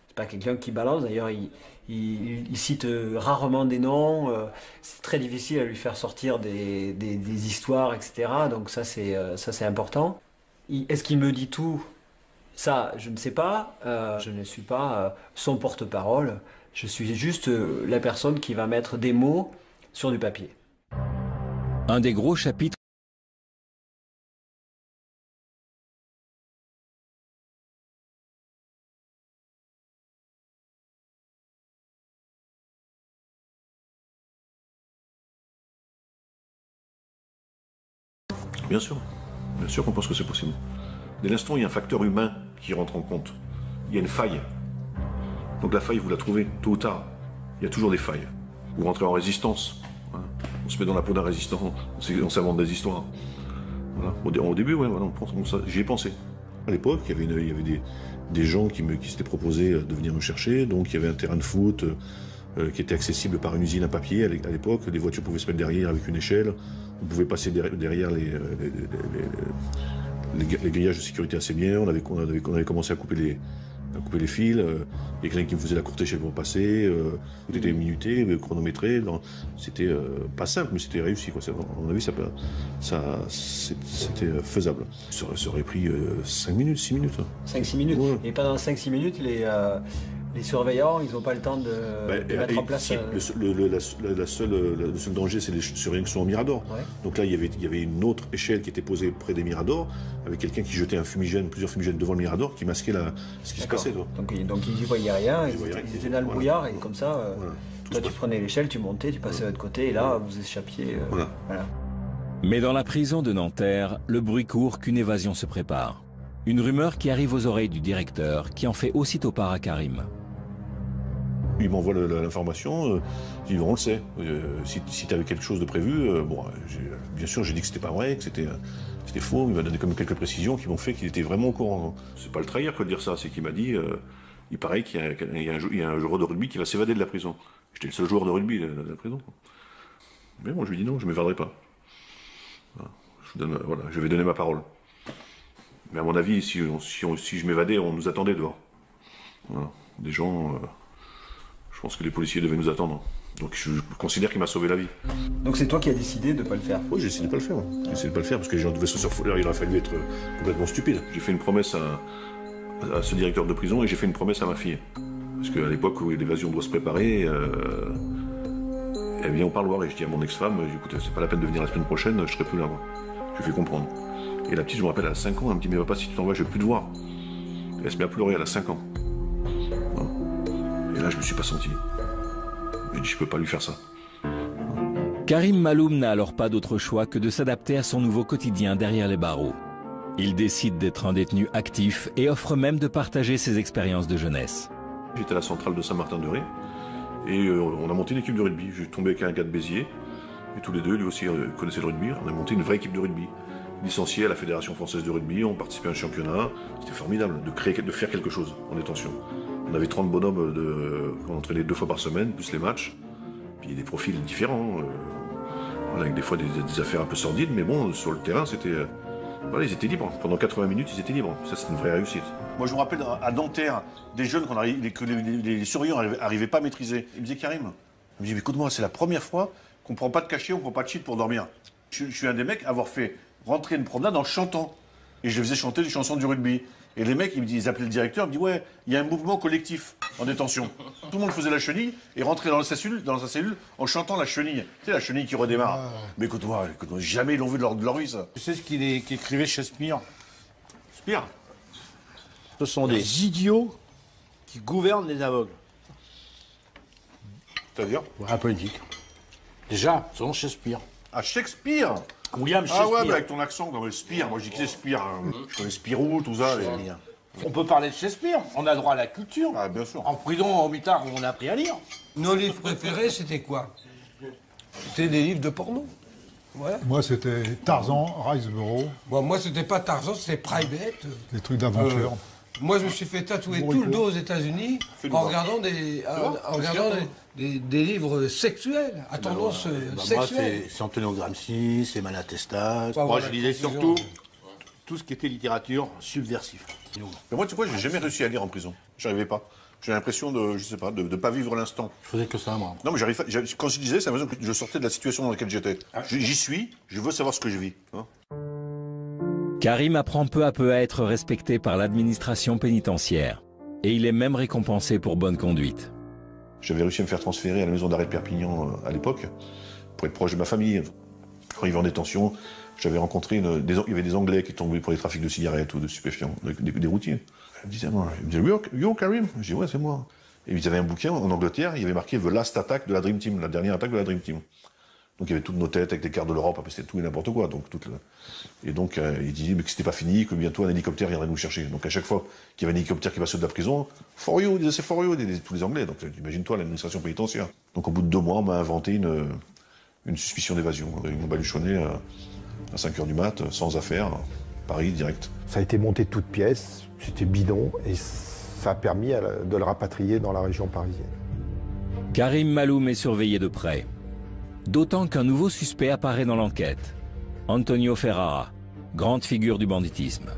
C'est pas quelqu'un qui balance. D'ailleurs, il cite rarement des noms. C'est très difficile à lui faire sortir des histoires, etc. Donc ça, c'est important. Est-ce qu'il me dit tout? Ça, je ne sais pas. Je ne suis pas son porte-parole. Je suis juste la personne qui va mettre des mots sur du papier.
Un des gros chapitres
Bien sûr qu'on pense que c'est possible. Dès l'instant, il y a un facteur humain qui rentre en compte. Il y a une faille. Donc la faille, vous la trouvez tôt ou tard. Il y a toujours des failles. Vous rentrez en résistance. Hein. On se met dans la peau d'un résistant, on s'invente des histoires. Voilà. Au début, ouais, voilà, j'y ai pensé. À l'époque, il y avait des gens qui s'étaient proposés de venir me chercher. Donc il y avait un terrain de foot qui était accessible par une usine à papier à l'époque. Les voitures pouvaient se mettre derrière avec une échelle. On pouvait passer derrière les grillages de sécurité assez bien. On avait commencé à couper les fils. Il y a quelqu'un qui me faisait la courte échelle pour passer. Tout était minuté, chronométré. C'était pas simple, mais c'était réussi, quoi. À mon avis, c'était faisable. Ça aurait pris 5 minutes, 6 minutes.
5-6 minutes. Ouais. Et pendant 5-6 minutes, les surveillants, ils n'ont pas le temps de mettre en place...
Le seul danger, c'est les surveillants qui sont au Mirador. Ouais. Donc là, il y avait une autre échelle qui était posée près des Miradors, avec quelqu'un qui jetait plusieurs fumigènes devant le Mirador, qui masquait ce qui se passait.
Donc ils n'y voyaient rien, ils étaient dans le brouillard, et comme ça, toi tu prenais l'échelle, tu montais, tu passais de l'autre côté, et là, vous échappiez. Voilà.
Mais dans la prison de Nanterre, le bruit court qu'une évasion se prépare. Une rumeur qui arrive aux oreilles du directeur, qui en fait aussitôt part à Karim.
Il m'envoie l'information, il dit on le sait, si tu avais quelque chose de prévu, bien sûr j'ai dit que c'était pas vrai, que c'était faux, il m'a donné comme quelques précisions qui m'ont fait qu'il était vraiment au courant. C'est pas le trahir que de dire ça, c'est qu'il m'a dit, il paraît qu'il y a un joueur de rugby qui va s'évader de la prison. J'étais le seul joueur de rugby de la prison. Mais moi je lui dis non, je ne m'évaderai pas. Je vais donner ma parole. Mais à mon avis, si je m'évadais, on nous attendait dehors. Voilà. Des gens... je pense que les policiers devaient nous attendre. Donc je considère qu'il m'a sauvé la vie.
Donc c'est toi qui as décidé de ne pas le faire?
Oui, j'ai décidé de ne pas le faire. J'ai décidé de pas le faire parce que les gens devaient se surfouler. Il aurait fallu être complètement stupide. J'ai fait une promesse à ce directeur de prison et j'ai fait une promesse à ma fille. Parce qu'à l'époque où l'évasion doit se préparer, elle vient au parloir et je dis à mon ex-femme, écoute, c'est pas la peine de venir la semaine prochaine, je serai plus là. Moi. Je lui fais comprendre. Et la petite, je me rappelle, elle a 5 ans, elle me dit, mais papa, si tu t'en vas, je vais plus te voir. Et elle se met à pleurer, elle a 5 ans. Et là, je me suis pas senti. Je dis, je peux pas lui faire ça.
Karim Maloum n'a alors pas d'autre choix que de s'adapter à son nouveau quotidien derrière les barreaux. Il décide d'être un détenu actif et offre même de partager ses expériences de jeunesse.
J'étais à la centrale de Saint-Martin-de-Ré Et on a monté une équipe de rugby. J'ai tombé avec un gars de Béziers, et tous les deux, lui aussi, connaissaient le rugby. On a monté une vraie équipe de rugby. Licencié à la Fédération Française de Rugby, on participait à un championnat. C'était formidable de faire quelque chose en détention. On avait 30 bonhommes qu'on entraînait 2 fois par semaine, plus les matchs. Puis des profils différents, avec des fois des affaires un peu sordides, mais bon, sur le terrain, c'était... voilà, ils étaient libres. Pendant 80 minutes, ils étaient libres. Ça, c'était une vraie réussite. Moi, je me rappelle à Nanterre, des jeunes que les surveillants n'arrivaient pas à maîtriser. Ils me disaient, Karim, il me dit, mais écoute-moi, c'est la première fois qu'on ne prend pas de cachet, on ne prend pas de shit pour dormir. Je suis un des mecs à avoir fait rentrer une promenade en chantant. Et je les faisais chanter des chansons du rugby. Et les mecs, ils appelaient le directeur, ils me disaient, ouais, il y a un mouvement collectif en détention. Tout le monde faisait la chenille et rentrait dans sa cellule en chantant la chenille. Tu sais, la chenille qui redémarre. Mais écoute-moi, jamais ils l'ont vu de leur vie, ça.
Tu sais ce qu'il écrivait Shakespeare?
Spire.
Ce sont des idiots qui gouvernent les aveugles.
C'est-à-dire?
La politique. Déjà, selon Shakespeare.
Ah, Shakespeare?
William Shakespeare.
Ah ouais, mais avec ton accent, dans le Spire. Moi, je dis que c'est Spire. Je connais Spirou, tout ça.
On peut parler de Shakespeare. On a droit à la culture.
Ah, bien sûr.
En prison, au mitard, on a appris à lire.
Nos livres préférés, c'était quoi? C'était des livres de porno. Voilà.
Moi, c'était Tarzan, Riceboro.
Bon, moi, c'était pas Tarzan, c'était Private.
Des trucs d'aventure.
Moi, je me suis fait tatouer tout le dos aux États-Unis en regardant des livres sexuels, à tendance sexuelle.
Moi, c'est Antonio Gramsci, c'est Malatesta.
Moi,
Moi, je lisais surtout tout ce qui était littérature subversive.
Mais moi, tu sais quoi, j'ai jamais réussi à lire en prison. J'arrivais pas. J'ai l'impression de, je sais pas, de pas vivre l'instant.
Je faisais que ça, moi.
Non, mais quand je disais, c'est l'impression que je sortais de la situation dans laquelle j'étais. J'y suis, je veux savoir ce que je vis.
Karim apprend peu à peu à être respecté par l'administration pénitentiaire. Et il est même récompensé pour bonne conduite.
J'avais réussi à me faire transférer à la maison d'arrêt de Perpignan à l'époque, pour être proche de ma famille. Quand il était en détention, j'avais rencontré, il y avait des Anglais qui tombaient pour les trafics de cigarettes ou de stupéfiants, des routiers. Ils me disaient, yo Karim? Je dis, ouais, c'est moi. Et ils avaient un bouquin en Angleterre, il y avait marqué The Last Attack de la Dream Team, la dernière attaque de la Dream Team. Donc il y avait toutes nos têtes avec des cartes de l'Europe, c'était tout et n'importe quoi. Et donc il disait que c'était pas fini, que bientôt un hélicoptère viendrait nous chercher. Donc à chaque fois qu'il y avait un hélicoptère qui passait de la prison, for you, c'est for you, tous les Anglais. Donc imagine-toi l'administration pénitentiaire. Donc au bout de 2 mois, on m'a inventé une suspicion d'évasion. Ils m'ont baluchonné à 5h du mat, sans affaire, Paris direct.
Ça a été monté de toutes pièces, c'était bidon, et ça a permis de le rapatrier dans la région parisienne.
Karim Maloum est surveillé de près. D'autant qu'un nouveau suspect apparaît dans l'enquête. Antonio Ferrara, grande figure du banditisme.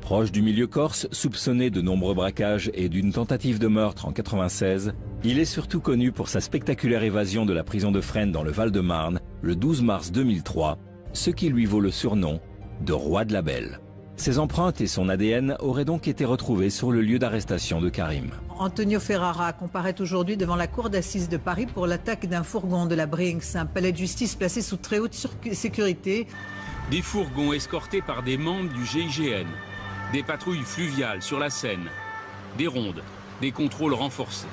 Proche du milieu corse, soupçonné de nombreux braquages et d'une tentative de meurtre en 96, il est surtout connu pour sa spectaculaire évasion de la prison de Fresnes dans le Val-de-Marne le 12 mars 2003, ce qui lui vaut le surnom de Roi de la Belle. Ses empreintes et son ADN auraient donc été retrouvés sur le lieu d'arrestation de Karim.
Antonio Ferrara comparaît aujourd'hui devant la cour d'assises de Paris pour l'attaque d'un fourgon de la Brinks, un palais de justice placé sous très haute sécurité.
Des fourgons escortés par des membres du GIGN, des patrouilles fluviales sur la Seine, des rondes, des contrôles renforcés.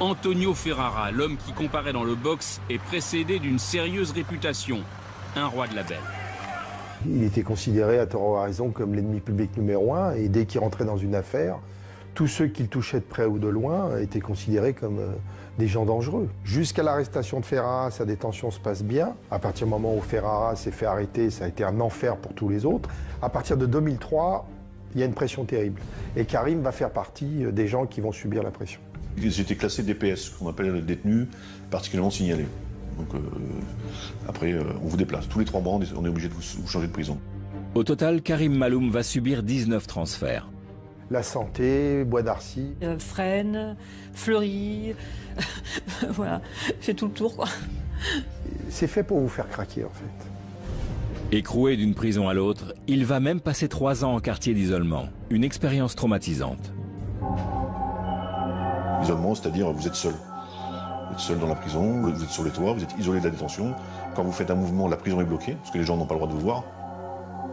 Antonio Ferrara, l'homme qui comparaît dans le box, est précédé d'une sérieuse réputation, un roi de la belle.
Il était considéré à tort ou à raison comme l'ennemi public numéro 1, et dès qu'il rentrait dans une affaire, tous ceux qui le touchaient de près ou de loin étaient considérés comme des gens dangereux. Jusqu'à l'arrestation de Ferrara, sa détention se passe bien. À partir du moment où Ferrara s'est fait arrêter, ça a été un enfer pour tous les autres. À partir de 2003, il y a une pression terrible. Et Karim va faire partie des gens qui vont subir la pression.
Ils étaient classés DPS, qu'on appelle détenus particulièrement signalés. Donc après, on vous déplace. Tous les 3 mois, on est obligé de vous changer de prison.
Au total, Karim Maloum va subir 19 transferts.
La Santé, Bois d'Arcy.
Fresnes, Fleury, voilà, fait tout le tour, quoi.
C'est fait pour vous faire craquer, en fait.
Écroué d'une prison à l'autre, il va même passer 3 ans en quartier d'isolement. Une expérience traumatisante.
L'isolement, c'est-à-dire vous êtes seul. Vous êtes seul dans la prison, vous êtes sur les toits, vous êtes isolé de la détention. Quand vous faites un mouvement, la prison est bloquée, parce que les gens n'ont pas le droit de vous voir.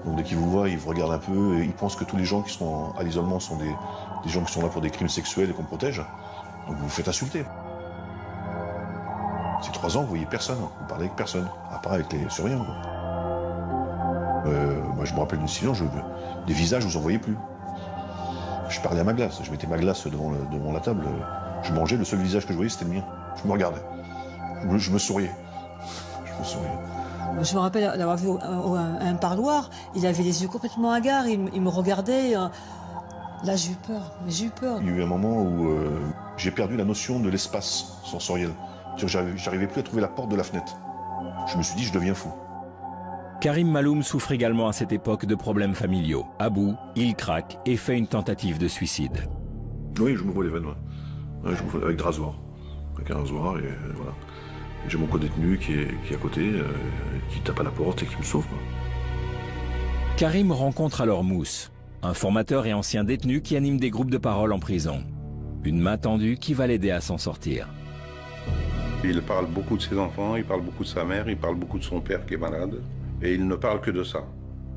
Donc dès qu'ils vous voient, ils vous regardent un peu, et ils pensent que tous les gens qui sont à l'isolement sont des gens qui sont là pour des crimes sexuels et qu'on protège. Donc vous vous faites insulter. Ces 3 ans, vous voyez personne, vous parlez avec personne, à part avec les surveillants. Moi je me rappelle d'une situation, des visages, vous en voyez plus. Je parlais à ma glace, je mettais ma glace devant la table, je mangeais, le seul visage que je voyais c'était le mien. Je me regardais, je me souriais.
Je me rappelle d'avoir vu un parloir, il avait les yeux complètement hagards, il me regardait. Là j'ai eu peur, Il
y a eu un moment où j'ai perdu la notion de l'espace sensoriel. J'arrivais plus à trouver la porte de la fenêtre. Je me suis dit, je deviens fou.
Karim Maloum souffre également à cette époque de problèmes familiaux. À bout, il craque et fait une tentative de suicide.
Oui, je m'ouvre les veines, avec des rasoirs. Avec un rasoir, et voilà. J'ai mon co-détenu qui est à côté, qui tape à la porte et qui me sauve.
Karim rencontre alors Mousse, un formateur et ancien détenu qui anime des groupes de parole en prison. Une main tendue qui va l'aider à s'en sortir.
Il parle beaucoup de ses enfants, il parle beaucoup de sa mère, il parle beaucoup de son père qui est malade. Et il ne parle que de ça.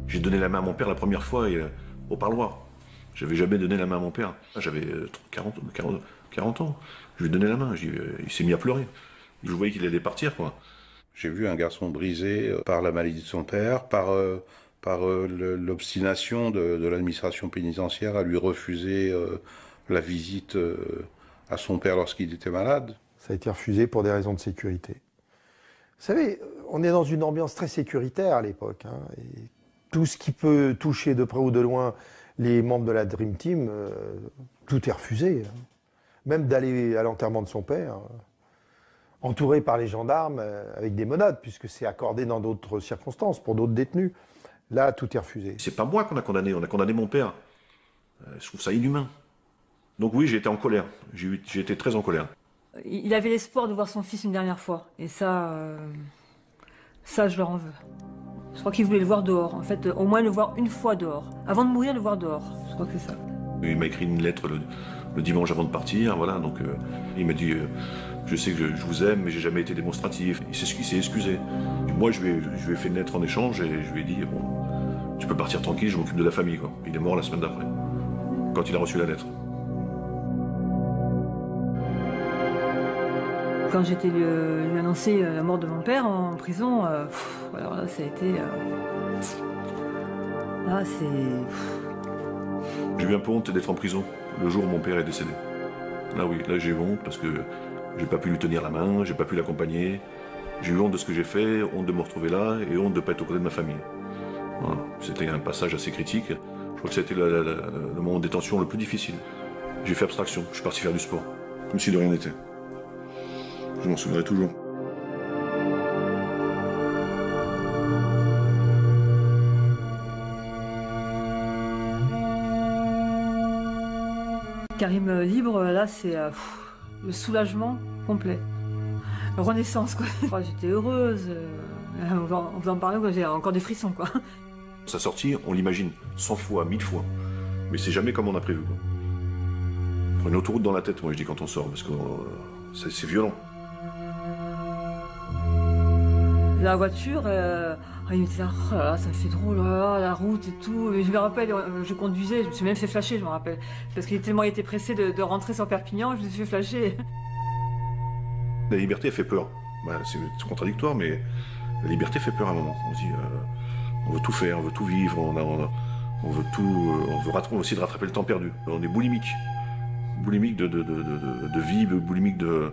J'ai donné la main à mon père la première fois au parloir. J'avais jamais donné la main à mon père. J'avais 40 ans. Je lui ai donné la main. Il s'est mis à pleurer. Je voyais qu'il allait partir, quoi.
J'ai vu un garçon brisé par la maladie de son père, par l'obstination de l'administration pénitentiaire à lui refuser la visite à son père lorsqu'il était malade.
Ça a été refusé pour des raisons de sécurité. Vous savez, on est dans une ambiance très sécuritaire à l'époque. Et tout ce qui peut toucher de près ou de loin les membres de la Dream Team, tout est refusé. Même d'aller à l'enterrement de son père, entouré par les gendarmes avec des menottes, puisque c'est accordé dans d'autres circonstances, pour d'autres détenus. Là, tout est refusé.
C'est pas moi qu'on a condamné, on a condamné mon père. Je trouve ça inhumain. Donc oui, j'ai été en colère. J'ai été très en colère.
Il avait l'espoir de voir son fils une dernière fois. Et ça, je leur en veux. Je crois qu'il voulait le voir dehors. En fait, au moins le voir une fois dehors. Avant de mourir, le voir dehors. Je crois que c'est ça.
Il m'a écrit une lettre le dimanche avant de partir. Voilà, donc il m'a dit je sais que je vous aime, mais j'ai jamais été démonstratif. Il s'est excusé. Moi, je lui ai fait une lettre en échange et je lui ai dit bon, tu peux partir tranquille, je m'occupe de la famille, quoi. Il est mort la semaine d'après, quand il a reçu la lettre.
Quand j'étais lui annoncer la mort de mon père en prison, alors là, ça a été... là, c'est...
J'ai eu un peu honte d'être en prison le jour où mon père est décédé. Là, oui, là, j'ai eu honte parce que j'ai pas pu lui tenir la main, j'ai pas pu l'accompagner. J'ai eu honte de ce que j'ai fait, honte de me retrouver là et honte de pas être aux côtés de ma famille. Voilà. C'était un passage assez critique. Je crois que c'était le moment de détention le plus difficile. J'ai fait abstraction, je suis parti faire du sport, comme si de rien n'était. Je m'en souviendrai toujours.
Karim libre, là, c'est le soulagement complet. Renaissance, quoi. J'étais heureuse. On va en parler, j'ai encore des frissons, quoi.
Sa sortie, on l'imagine 100 fois, 1000 fois. Mais c'est jamais comme on a prévu, quoi. On prend une autoroute dans la tête, moi, je dis, quand on sort, parce que c'est violent.
La voiture, il me disait, oh là là, ça me fait drôle, oh là là, la route et tout. Et je me rappelle, je conduisais, je me suis même fait flasher, je me rappelle. Parce qu'il a tellement été pressé de rentrer sur Perpignan, je me suis fait flasher.
La liberté, elle fait peur. Bah, c'est contradictoire, mais la liberté fait peur à un moment. On se dit, on veut tout faire, on veut tout vivre, on veut tout, on veut aussi de rattraper le temps perdu. On est boulimique. Boulimique de vie, boulimique de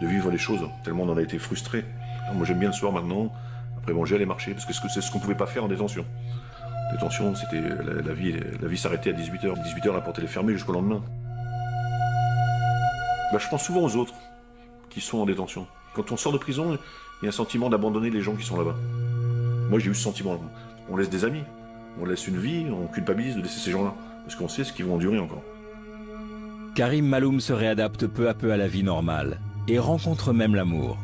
vivre les choses, tellement on en a été frustré. Moi j'aime bien le soir maintenant, après manger, aller marcher, parce que c'est ce qu'on ne pouvait pas faire en détention. Détention, c'était la vie s'arrêtait à 18h. 18h, la porte elle est fermée jusqu'au lendemain. Bah, je pense souvent aux autres qui sont en détention. Quand on sort de prison, il y a un sentiment d'abandonner les gens qui sont là-bas. Moi j'ai eu ce sentiment. On laisse des amis, on laisse une vie, on culpabilise de laisser ces gens-là, parce qu'on sait ce qu'ils vont endurer encore.
Karim Maloum se réadapte peu à peu à la vie normale et rencontre même l'amour.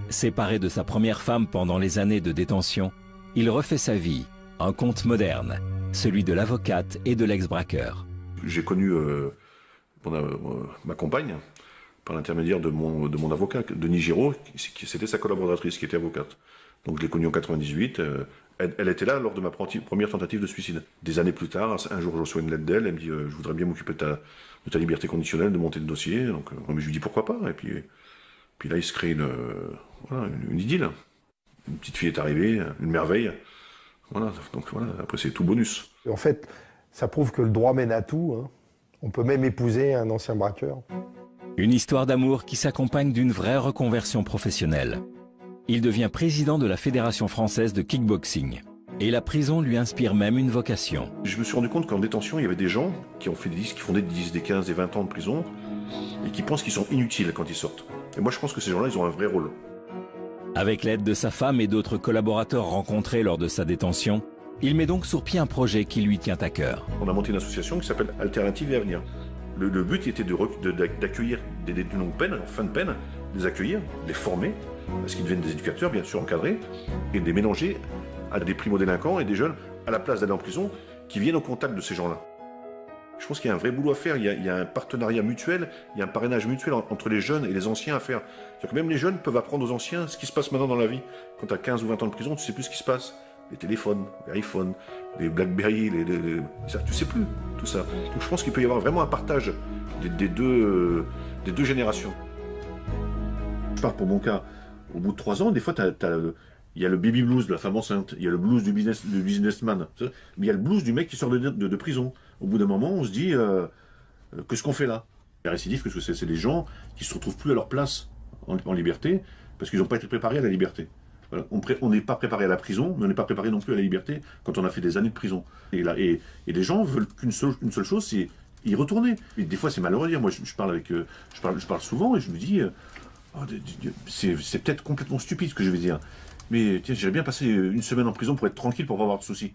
Séparé de sa première femme pendant les années de détention, il refait sa vie, un conte moderne, celui de l'avocate et de l'ex-braqueur.
J'ai connu ma compagne par l'intermédiaire de mon avocat, Denis Giraud, c'était sa collaboratrice qui était avocate. Donc je l'ai connue en 98, elle était là lors de ma première tentative de suicide. Des années plus tard, un jour je reçois une lettre d'elle, elle me dit je voudrais bien m'occuper de ta liberté conditionnelle, de monter le dossier. Donc je lui dis pourquoi pas, et puis là il se crée une idylle. Une petite fille est arrivée, une merveille. Voilà, donc voilà, après c'est tout bonus.
En fait, ça prouve que le droit mène à tout. Hein. On peut même épouser un ancien braqueur.
Une histoire d'amour qui s'accompagne d'une vraie reconversion professionnelle. Il devient président de la Fédération française de kickboxing. Et la prison lui inspire même une vocation.
Je me suis rendu compte qu'en détention, il y avait des gens qui ont fait des 10, qui font des 10, des 15, des 20 ans de prison et qui pensent qu'ils sont inutiles quand ils sortent. Et moi, je pense que ces gens-là, ils ont un vrai rôle.
Avec l'aide de sa femme et d'autres collaborateurs rencontrés lors de sa détention, il met donc sur pied un projet qui lui tient à cœur.
On a monté une association qui s'appelle Alternatives et Avenir. Le but était d'accueillir des détenus longue peine, en fin de peine, les accueillir, les former, parce qu'ils deviennent des éducateurs, bien sûr encadrés, et de les mélanger à des primo-délinquants et des jeunes, à la place d'aller en prison, qui viennent au contact de ces gens-là. Je pense qu'il y a un vrai boulot à faire, il y a un partenariat mutuel, il y a un parrainage mutuel entre les jeunes et les anciens à faire. C'est-à-dire que même les jeunes peuvent apprendre aux anciens ce qui se passe maintenant dans la vie. Quand tu as 15 ou 20 ans de prison, tu sais plus ce qui se passe. Les téléphones, les iPhones, les BlackBerry, ça, tu sais plus tout ça. Donc je pense qu'il peut y avoir vraiment un partage des deux générations. Je parle pour mon cas, au bout de 3 ans, des fois, il y a le baby blues de la femme enceinte, il y a le blues du businessman, mais il y a le blues du mec qui sort de prison. Au bout d'un moment, on se dit, qu'est-ce qu'on fait là? La récidive, qu'est-ce que c'est? Des gens qui ne se retrouvent plus à leur place en liberté, parce qu'ils n'ont pas été préparés à la liberté. Voilà. On n'est pas préparé à la prison, mais on n'est pas préparé non plus à la liberté quand on a fait des années de prison. Et les gens veulent qu'une seule chose, c'est y retourner. Et des fois, c'est malheureux à dire. Moi, je parle souvent et je me dis, c'est peut-être complètement stupide ce que je vais dire. Mais tiens, j'irais bien passer une semaine en prison pour être tranquille, pour pas avoir de soucis.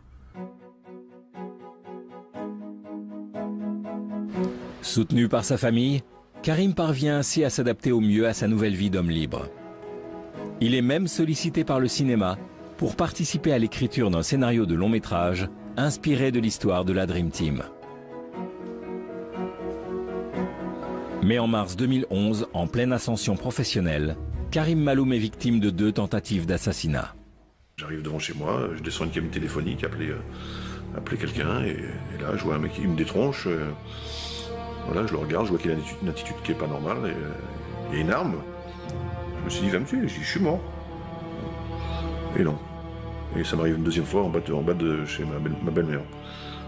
Soutenu par sa famille, Karim parvient ainsi à s'adapter au mieux à sa nouvelle vie d'homme libre. Il est même sollicité par le cinéma pour participer à l'écriture d'un scénario de long métrage inspiré de l'histoire de la Dream Team. Mais en mars 2011, en pleine ascension professionnelle, Karim Maloum est victime de 2 tentatives d'assassinat.
J'arrive devant chez moi, je descends une cabine téléphonique, appeler quelqu'un, et là je vois un mec qui me détronche. Voilà, je le regarde, je vois qu'il a une attitude qui n'est pas normale, et il y a une arme. Je me suis dit, va me tuer, je suis mort. Et non. Et ça m'arrive une deuxième fois en bas de chez ma belle-mère.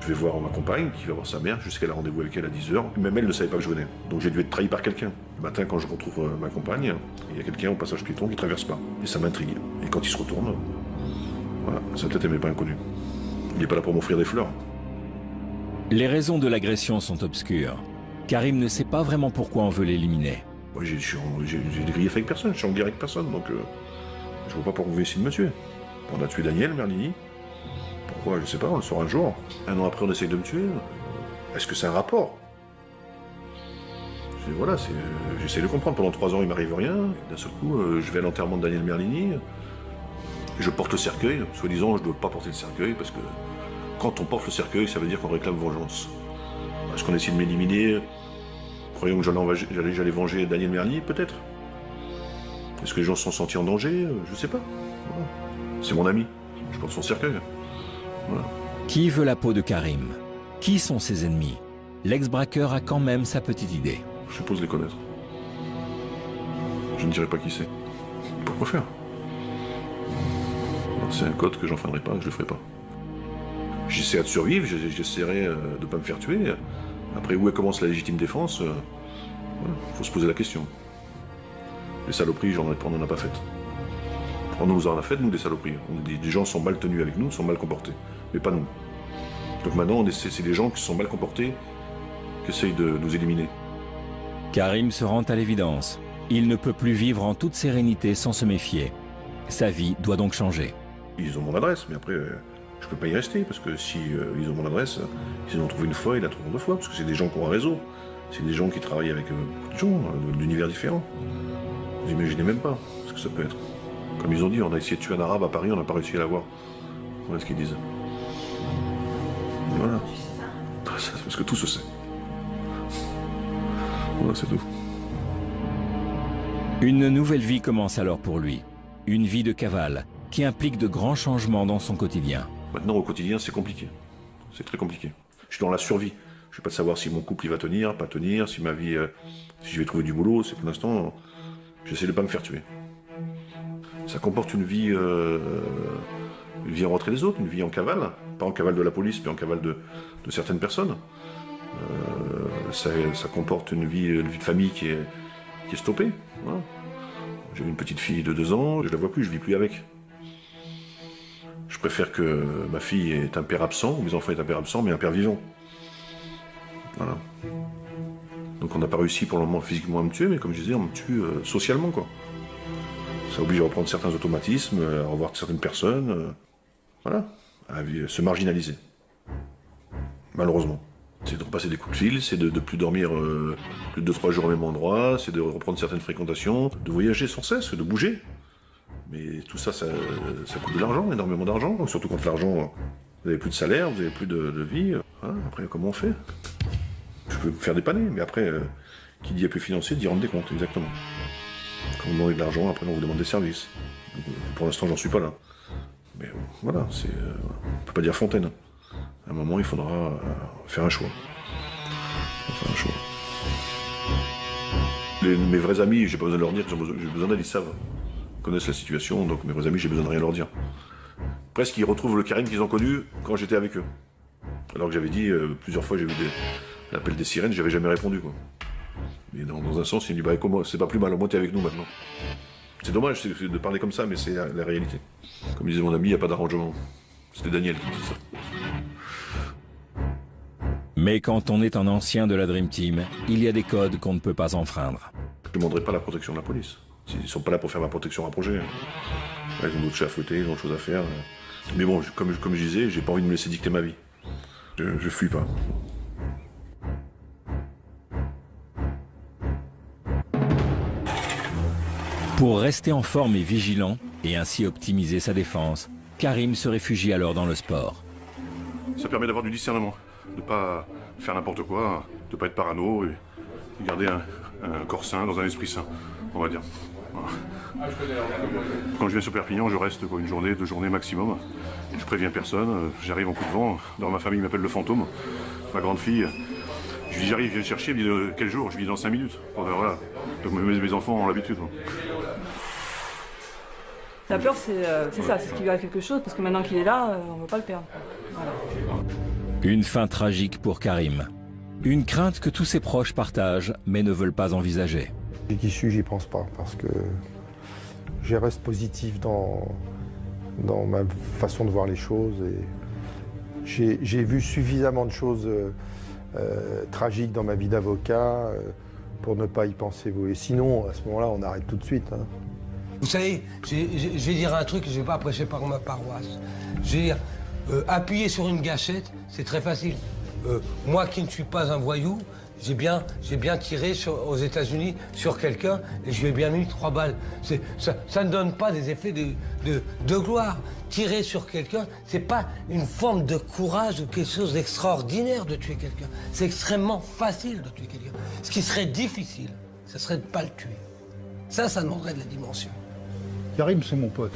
Je vais voir ma compagne, qui va voir sa mère, jusqu'à la rendez-vous avec elle à 10h. Même elle ne savait pas que je venais. Donc j'ai dû être trahi par quelqu'un. Le matin, quand je retrouve ma compagne, il y a quelqu'un au passage piéton qui ne traverse pas. Et ça m'intrigue. Et quand il se retourne, voilà, sa tête n'est pas inconnue. Il n'est pas là pour m'offrir des fleurs.
Les raisons de l'agression sont obscures. Karim ne sait pas vraiment pourquoi on veut l'éliminer.
Moi, j'ai des griefs avec personne, je suis en guerre avec personne, donc je vois pas pourquoi vous voulez essayer de me tuer. On a tué Daniel Merlini. Pourquoi? Je sais pas, on le saura un jour. Un an après, on essaye de me tuer. Est-ce que c'est un rapport? Voilà, j'essaie de comprendre. Pendant 3 ans, il m'arrive rien. D'un seul coup, je vais à l'enterrement de Daniel Merlini. Je porte le cercueil. Soi-disant, je ne dois pas porter le cercueil, parce que quand on porte le cercueil, ça veut dire qu'on réclame vengeance. Est-ce qu'on essaie de m'éliminer? Croyons que j'allais venger Daniel Merlini, peut-être? Est-ce que les gens se sont sentis en danger? Je sais pas. Voilà. C'est mon ami. Je porte son cercueil. Voilà.
Qui veut la peau de Karim? Qui sont ses ennemis? L'ex-braqueur a quand même sa petite idée.
Je suppose les connaître. Je ne dirai pas qui c'est. Pourquoi faire? C'est un code que j'enfreinerai pas, que je le ferai pas. J'essaierai de survivre, j'essaierai de ne pas me faire tuer. Après, où commence la légitime défense? Faut se poser la question. Les saloperies, on n'en a pas faites. On nous en a fait, nous, des saloperies. Des gens sont mal tenus avec nous, sont mal comportés. Mais pas nous. Donc maintenant, c'est des gens qui sont mal comportés qui essayent de nous éliminer.
Karim se rend à l'évidence. Il ne peut plus vivre en toute sérénité sans se méfier. Sa vie doit donc changer.
Ils ont mon adresse, mais après, je peux pas y rester, parce que si ils ont mon adresse, s'ils en trouvent une fois, ils la trouveront 2 fois, parce que c'est des gens qui ont un réseau. C'est des gens qui travaillent avec beaucoup de gens, d'univers différents. Vous imaginez même pas ce que ça peut être. Comme ils ont dit, on a essayé de tuer un arabe à Paris, on n'a pas réussi à l'avoir. Voilà ce qu'ils disent. Voilà. Parce que tout se sait. Voilà, c'est tout.
Une nouvelle vie commence alors pour lui. Une vie de cavale qui implique de grands changements dans son quotidien.
Maintenant, au quotidien, c'est compliqué. C'est très compliqué. Je suis dans la survie. Je ne vais pas savoir si mon couple il va tenir, pas tenir, si ma vie, si je vais trouver du boulot. C'est pour l'instant, j'essaie de ne pas me faire tuer. Ça comporte une vie en retrait des autres, une vie en cavale. Pas en cavale de la police, mais en cavale de certaines personnes. ça comporte une vie de famille qui est stoppée. Voilà. J'ai une petite fille de 2 ans, je la vois plus, je vis plus avec. Je préfère que ma fille ait un père absent, ou mes enfants aient un père absent, mais un père vivant. Voilà. Donc on n'a pas réussi pour le moment physiquement à me tuer, mais comme je disais, on me tue socialement, quoi. Ça oblige à reprendre certains automatismes, à revoir certaines personnes, voilà, à se marginaliser. Malheureusement. C'est de repasser des coups de fil, c'est de plus dormir plus de 2-3 jours au même endroit, c'est de reprendre certaines fréquentations, de voyager sans cesse, de bouger. Mais tout ça, ça coûte de l'argent, énormément d'argent, surtout quand l'argent, vous n'avez plus de salaire, vous n'avez plus de vie. Hein, après, comment on fait? Je peux me faire dépanner, mais après, qui dit appui financier dit rendre des comptes, exactement. Quand vous demandez de l'argent, après on vous demande des services. Donc, pour l'instant, j'en suis pas là. Mais voilà, on ne peut pas dire fontaine. À un moment, il faudra faire un choix. Mes vrais amis, j'ai pas besoin de leur dire, j'ai besoin d'aide, ils savent. Ils connaissent la situation, donc mes vrais amis, j'ai besoin de rien leur dire. Presque, ils retrouvent le Karim qu'ils ont connu quand j'étais avec eux. Alors que j'avais dit, plusieurs fois, j'ai vu l'appel des sirènes, j'avais jamais répondu, quoi. Mais dans un sens, il me dit, bah, c'est pas plus mal, au moins t'es avec nous maintenant. C'est dommage de parler comme ça, mais c'est la réalité. Comme disait mon ami, il n'y a pas d'arrangement. C'était Daniel qui disait ça.
Mais quand on est un ancien de la Dream Team, il y a des codes qu'on ne peut pas enfreindre.
Je ne demanderai pas la protection de la police. Ils ne sont pas là pour faire ma protection rapprochée. Ils ont d'autres chats à fouetter, ils ont d'autres choses à faire. Mais bon, comme je disais, j'ai pas envie de me laisser dicter ma vie. Je fuis pas.
Pour rester en forme et vigilant, et ainsi optimiser sa défense, Karim se réfugie alors dans le sport.
Ça permet d'avoir du discernement, de ne pas faire n'importe quoi, de ne pas être parano et de garder un corps sain dans un esprit sain, on va dire. Voilà. Quand je viens sur Perpignan, je reste une journée, 2 journées maximum. Je préviens personne, j'arrive en coup de vent. Dans ma famille, ils m'appellent le fantôme. Ma grande fille, je dis j'arrive, je viens me chercher, elle me dit quel jour? Je lui dis dans 5 minutes. Voilà. Donc mes enfants ont l'habitude.
La peur, c'est ça, c'est qu'il y a quelque chose, parce que maintenant qu'il est là, on ne veut pas le perdre. Voilà.
Une fin tragique pour Karim. Une crainte que tous ses proches partagent, mais ne veulent pas envisager.
Et qui suis, j'y pense pas, parce que je reste positif dans ma façon de voir les choses. Et j'ai vu suffisamment de choses tragiques dans ma vie d'avocat pour ne pas y penser. Et sinon, à ce moment-là, on arrête tout de suite. Hein.
Vous savez, je vais dire un truc, je ne vais pas prêcher par ma paroisse. Je vais dire, appuyer sur une gâchette, c'est très facile. Moi qui ne suis pas un voyou, j'ai bien tiré aux États-Unis sur quelqu'un et je lui ai bien mis 3 balles. Ça ne donne pas des effets de gloire. Tirer sur quelqu'un, c'est pas une forme de courage ou quelque chose d'extraordinaire de tuer quelqu'un. C'est extrêmement facile de tuer quelqu'un. Ce qui serait difficile, ce serait de ne pas le tuer. Ça demanderait de la dimension.
Karim, c'est mon pote.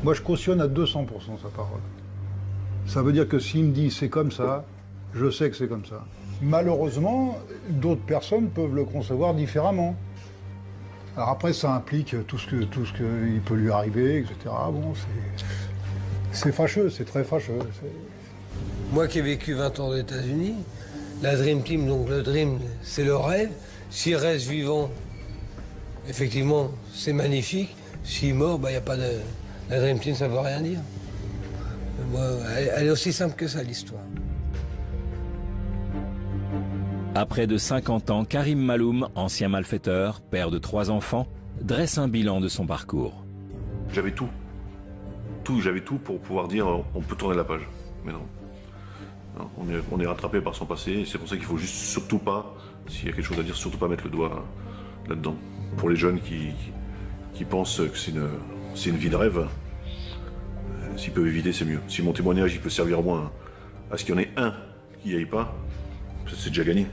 Moi, je cautionne à 200% sa parole. Ça veut dire que s'il me dit c'est comme ça, je sais que c'est comme ça. Malheureusement, d'autres personnes peuvent le concevoir différemment. Alors après, ça implique tout ce qu'il peut lui arriver, etc. Bon, c'est fâcheux, c'est très fâcheux.
Moi qui ai vécu 20 ans aux États-Unis, la Dream Team, donc le Dream, c'est le rêve. S'il reste vivant, effectivement, c'est magnifique. S'il est mort, il n'y a pas de... La Dream Team, ça ne veut rien dire. Moi, elle est aussi simple que ça, l'histoire.
À près de 50 ans, Karim Maloum, ancien malfaiteur, père de 3 enfants, dresse un bilan de son parcours.
J'avais tout. J'avais tout pour pouvoir dire on peut tourner la page. Mais non. On est rattrapé par son passé, c'est pour ça qu'il faut juste surtout pas, s'il y a quelque chose à dire, surtout pas mettre le doigt là-dedans. Pour les jeunes qui pensent que c'est une vie de rêve, s'ils peuvent éviter, c'est mieux. Si mon témoignage il peut servir au moins à ce qu'il y en ait un qui n'y aille pas, c'est déjà gagné.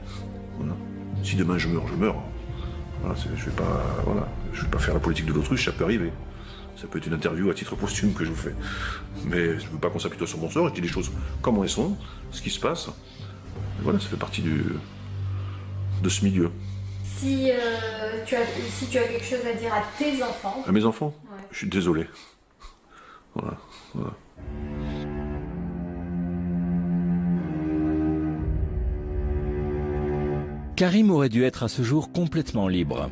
Voilà. Si demain je meurs. Voilà, je vais pas faire la politique de l'autruche, ça peut arriver. Ça peut être une interview à titre posthume que je vous fais. Mais je ne veux pas qu'on s'apitoie sur mon sort, je dis les choses comme elles sont, ce qui se passe. Et voilà, ça fait partie de ce milieu.
Si tu as quelque chose à dire à tes enfants...
À mes enfants?
Ouais.
Je suis désolé. Voilà.
Karim aurait dû être à ce jour complètement libre.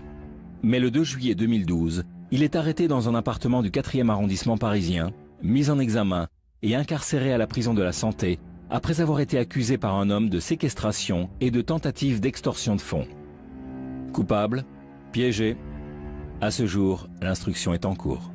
Mais le 2 juillet 2012, il est arrêté dans un appartement du 4e arrondissement parisien, mis en examen et incarcéré à la prison de la Santé après avoir été accusé par un homme de séquestration et de tentative d'extorsion de fonds. Coupable, piégé. À ce jour, l'instruction est en cours.